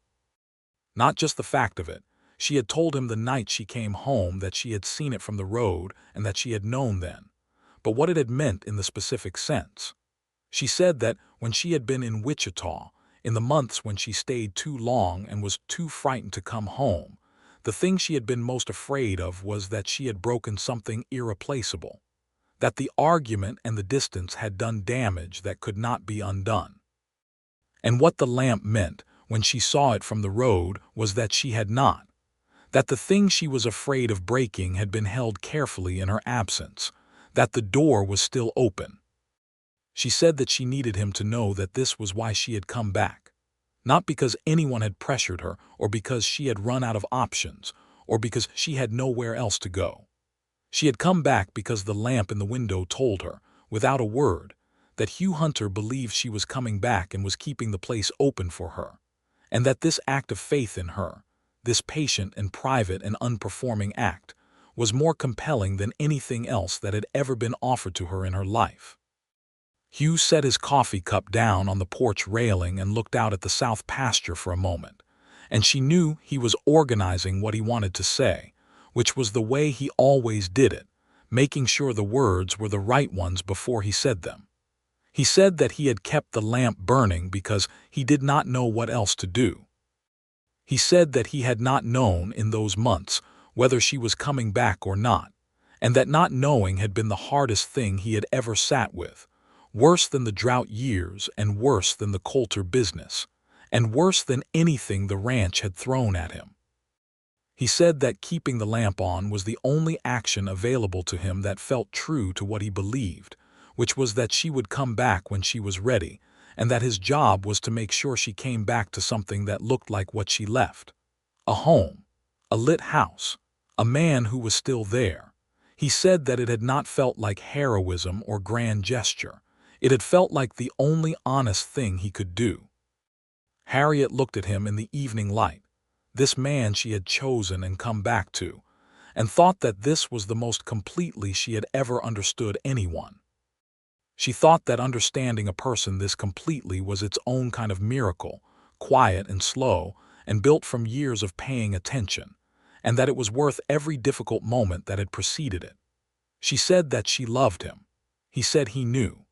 Not just the fact of it. She had told him the night she came home that she had seen it from the road and that she had known then, but what it had meant in the specific sense. She said that when she had been in Wichita, in the months when she stayed too long and was too frightened to come home, the thing she had been most afraid of was that she had broken something irreplaceable, that the argument and the distance had done damage that could not be undone. And what the lamp meant when she saw it from the road was that she had not, that the thing she was afraid of breaking had been held carefully in her absence, that the door was still open. She said that she needed him to know that this was why she had come back, not because anyone had pressured her or because she had run out of options or because she had nowhere else to go. She had come back because the lamp in the window told her, without a word, that Hugh Hunter believed she was coming back and was keeping the place open for her, and that this act of faith in her, this patient and private and unperforming act, was more compelling than anything else that had ever been offered to her in her life. Hugh set his coffee cup down on the porch railing and looked out at the south pasture for a moment, and she knew he was organizing what he wanted to say, which was the way he always did it, making sure the words were the right ones before he said them. He said that he had kept the lamp burning because he did not know what else to do. He said that he had not known in those months whether she was coming back or not, and that not knowing had been the hardest thing he had ever sat with, worse than the drought years and worse than the Coulter business, and worse than anything the ranch had thrown at him. He said that keeping the lamp on was the only action available to him that felt true to what he believed, which was that she would come back when she was ready, and that his job was to make sure she came back to something that looked like what she left. A home, a lit house, a man who was still there. He said that it had not felt like heroism or grand gesture. It had felt like the only honest thing he could do. Harriet looked at him in the evening light, this man she had chosen and come back to, and thought that this was the most completely she had ever understood anyone. She thought that understanding a person this completely was its own kind of miracle, quiet and slow, and built from years of paying attention, and that it was worth every difficult moment that had preceded it. She said that she loved him. He said he knew.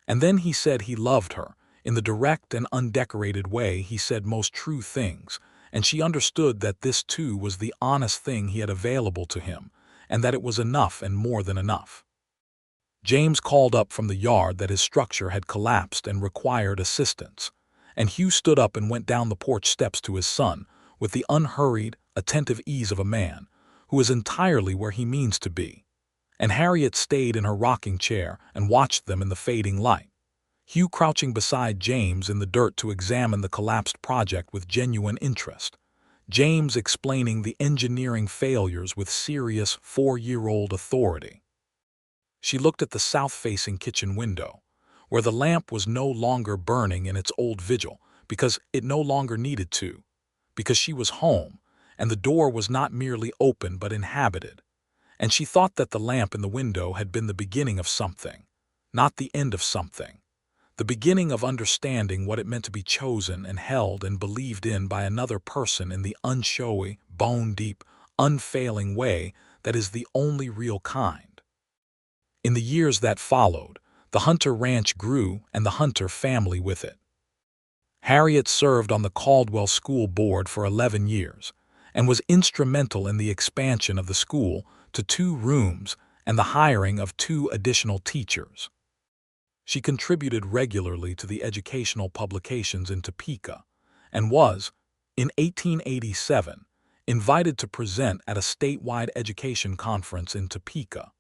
And then he said he loved her. In the direct and undecorated way he said most true things, and she understood that this too was the honest thing he had available to him, and that it was enough and more than enough. James called up from the yard that his structure had collapsed and required assistance, and Hugh stood up and went down the porch steps to his son, with the unhurried, attentive ease of a man who is entirely where he means to be. And Harriet stayed in her rocking chair and watched them in the fading light, Hugh crouching beside James in the dirt to examine the collapsed project with genuine interest, James explaining the engineering failures with serious 4-year-old authority. She looked at the south-facing kitchen window, where the lamp was no longer burning in its old vigil, because it no longer needed to, because she was home, and the door was not merely open but inhabited. And she thought that the lamp in the window had been the beginning of something, not the end of something, the beginning of understanding what it meant to be chosen and held and believed in by another person in the unshowy, bone-deep, unfailing way that is the only real kind. In the years that followed, the Hunter Ranch grew and the Hunter family with it. Harriet served on the Caldwell School Board for 11 years and was instrumental in the expansion of the school to 2 rooms and the hiring of 2 additional teachers. She contributed regularly to the educational publications in Topeka and was, in 1887, invited to present at a statewide education conference in Topeka,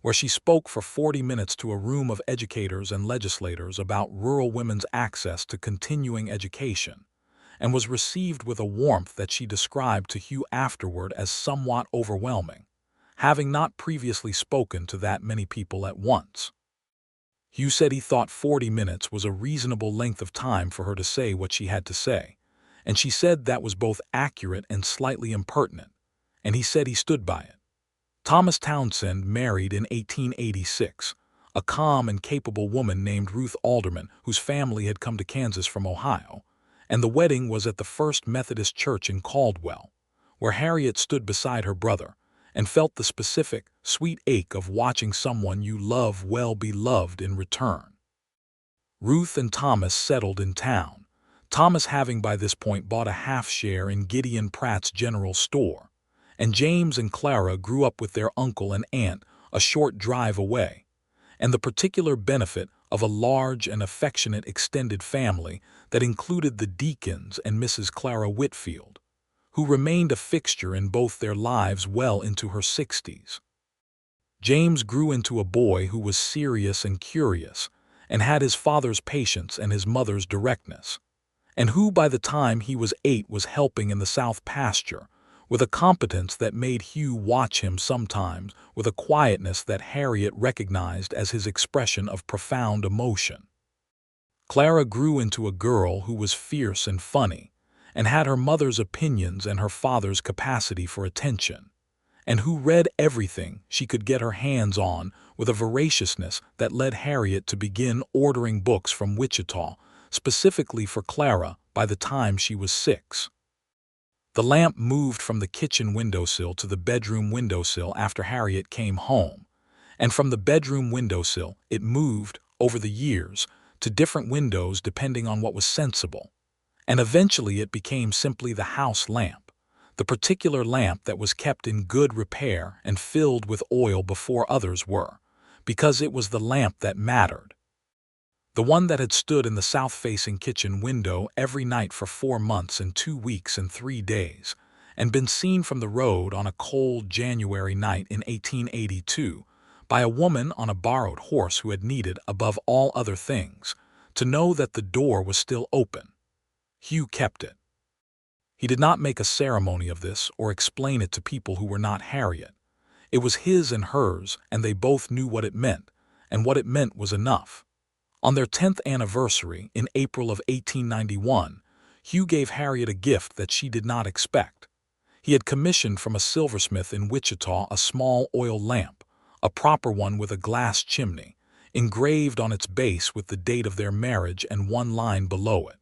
where she spoke for 40 minutes to a room of educators and legislators about rural women's access to continuing education, and was received with a warmth that she described to Hugh afterward as somewhat overwhelming, having not previously spoken to that many people at once. Hugh said he thought 40 minutes was a reasonable length of time for her to say what she had to say, and she said that was both accurate and slightly impertinent, and he said he stood by it. Thomas Townsend married in 1886, a calm and capable woman named Ruth Alderman, whose family had come to Kansas from Ohio, and the wedding was at the First Methodist Church in Caldwell, where Harriet stood beside her brother and felt the specific, sweet ache of watching someone you love well be loved in return. Ruth and Thomas settled in town, Thomas having by this point bought a half-share in Gideon Pratt's General Store, and James and Clara grew up with their uncle and aunt a short drive away, and the particular benefit of a large and affectionate extended family that included the Deacons and Mrs. Clara Whitfield, who remained a fixture in both their lives well into her 60s. James grew into a boy who was serious and curious, and had his father's patience and his mother's directness, and who by the time he was 8 was helping in the south pasture, with a competence that made Hugh watch him sometimes with a quietness that Harriet recognized as his expression of profound emotion. Clara grew into a girl who was fierce and funny, and had her mother's opinions and her father's capacity for attention, and who read everything she could get her hands on with a voraciousness that led Harriet to begin ordering books from Wichita, specifically for Clara, by the time she was 6. The lamp moved from the kitchen windowsill to the bedroom windowsill after Harriet came home, and from the bedroom windowsill it moved, over the years, to different windows depending on what was sensible, and eventually it became simply the house lamp, the particular lamp that was kept in good repair and filled with oil before others were, because it was the lamp that mattered. The one that had stood in the south-facing kitchen window every night for 4 months and 2 weeks and 3 days, and been seen from the road on a cold January night in 1882 by a woman on a borrowed horse who had needed, above all other things, to know that the door was still open. Hugh kept it. He did not make a ceremony of this or explain it to people who were not Harriet. It was his and hers, and they both knew what it meant, and what it meant was enough. On their 10th anniversary, in April of 1891, Hugh gave Harriet a gift that she did not expect. He had commissioned from a silversmith in Wichita a small oil lamp, a proper one with a glass chimney, engraved on its base with the date of their marriage and one line below it.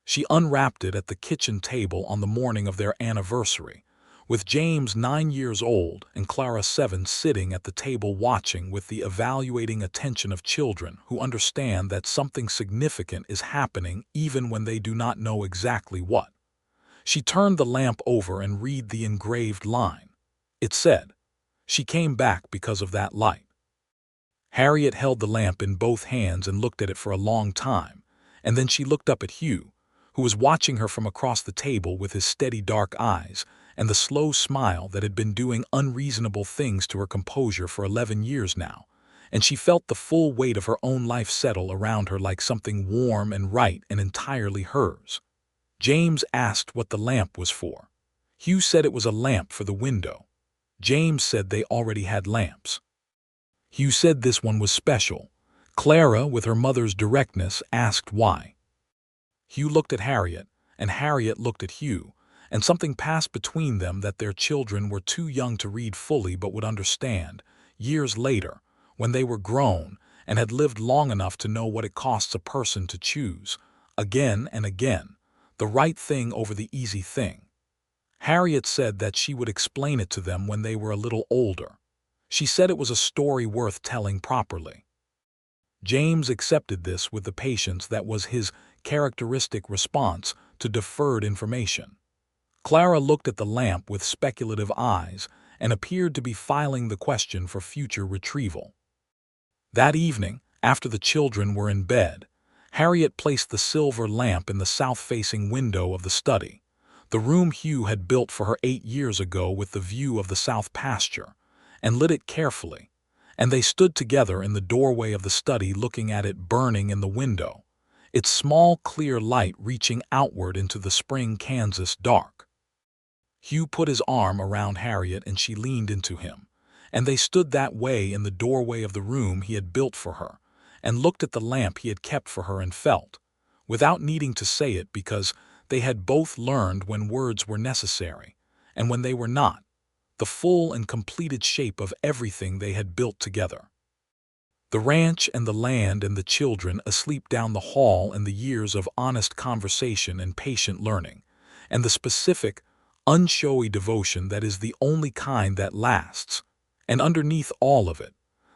She unwrapped it at the kitchen table on the morning of their anniversary, with James 9 years old and Clara 7 sitting at the table watching with the evaluating attention of children who understand that something significant is happening even when they do not know exactly what. She turned the lamp over and read the engraved line. It said, "She came back because of that light." Harriet held the lamp in both hands and looked at it for a long time, and then she looked up at Hugh, who was watching her from across the table with his steady dark eyes and the slow smile that had been doing unreasonable things to her composure for 11 years now, and she felt the full weight of her own life settle around her like something warm and right and entirely hers. James asked what the lamp was for. Hugh said it was a lamp for the window. James said they already had lamps. Hugh said this one was special. Clara, with her mother's directness, asked why. Hugh looked at Harriet, and Harriet looked at Hugh, and something passed between them that their children were too young to read fully but would understand, years later, when they were grown and had lived long enough to know what it costs a person to choose, again and again, the right thing over the easy thing. Harriet said that she would explain it to them when they were a little older. She said it was a story worth telling properly. James accepted this with the patience that was his characteristic response to deferred information. Clara looked at the lamp with speculative eyes and appeared to be filing the question for future retrieval. That evening, after the children were in bed, Harriet placed the silver lamp in the south-facing window of the study, the room Hugh had built for her 8 years ago with the view of the south pasture, and lit it carefully, and they stood together in the doorway of the study looking at it burning in the window, its small clear light reaching outward into the spring Kansas dark. Hugh put his arm around Harriet and she leaned into him, and they stood that way in the doorway of the room he had built for her, and looked at the lamp he had kept for her and felt, without needing to say it because they had both learned when words were necessary, and when they were not, the full and completed shape of everything they had built together. The ranch and the land and the children asleep down the hall and the years of honest conversation and patient learning, and the specific, unshowy devotion that is the only kind that lasts, and underneath all of it,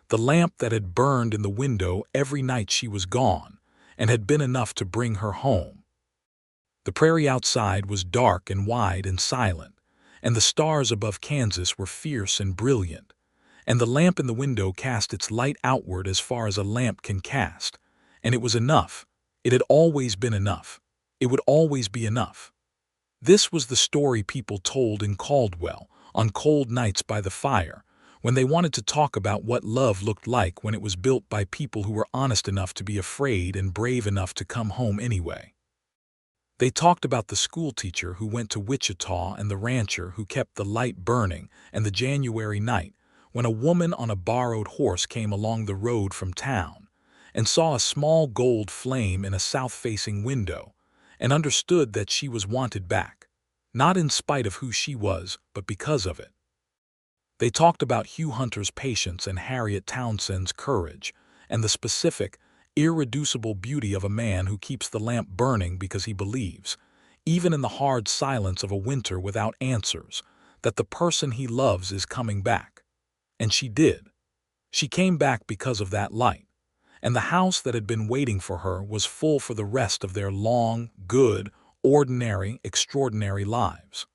the lamp that had burned in the window every night she was gone and had been enough to bring her home. The prairie outside was dark and wide and silent, and the stars above Kansas were fierce and brilliant, and the lamp in the window cast its light outward as far as a lamp can cast, and it was enough. It had always been enough. It would always be enough. This was the story people told in Caldwell on cold nights by the fire, when they wanted to talk about what love looked like when it was built by people who were honest enough to be afraid and brave enough to come home anyway. They talked about the schoolteacher who went to Wichita and the rancher who kept the light burning and the January night when a woman on a borrowed horse came along the road from town and saw a small gold flame in a south-facing window and understood that she was wanted back, not in spite of who she was, but because of it. They talked about Hugh Hunter's patience and Harriet Townsend's courage and the specific, irreducible beauty of a man who keeps the lamp burning because he believes, even in the hard silence of a winter without answers, that the person he loves is coming back. And she did. She came back because of that light, and the house that had been waiting for her was full for the rest of their long, good, ordinary, extraordinary lives.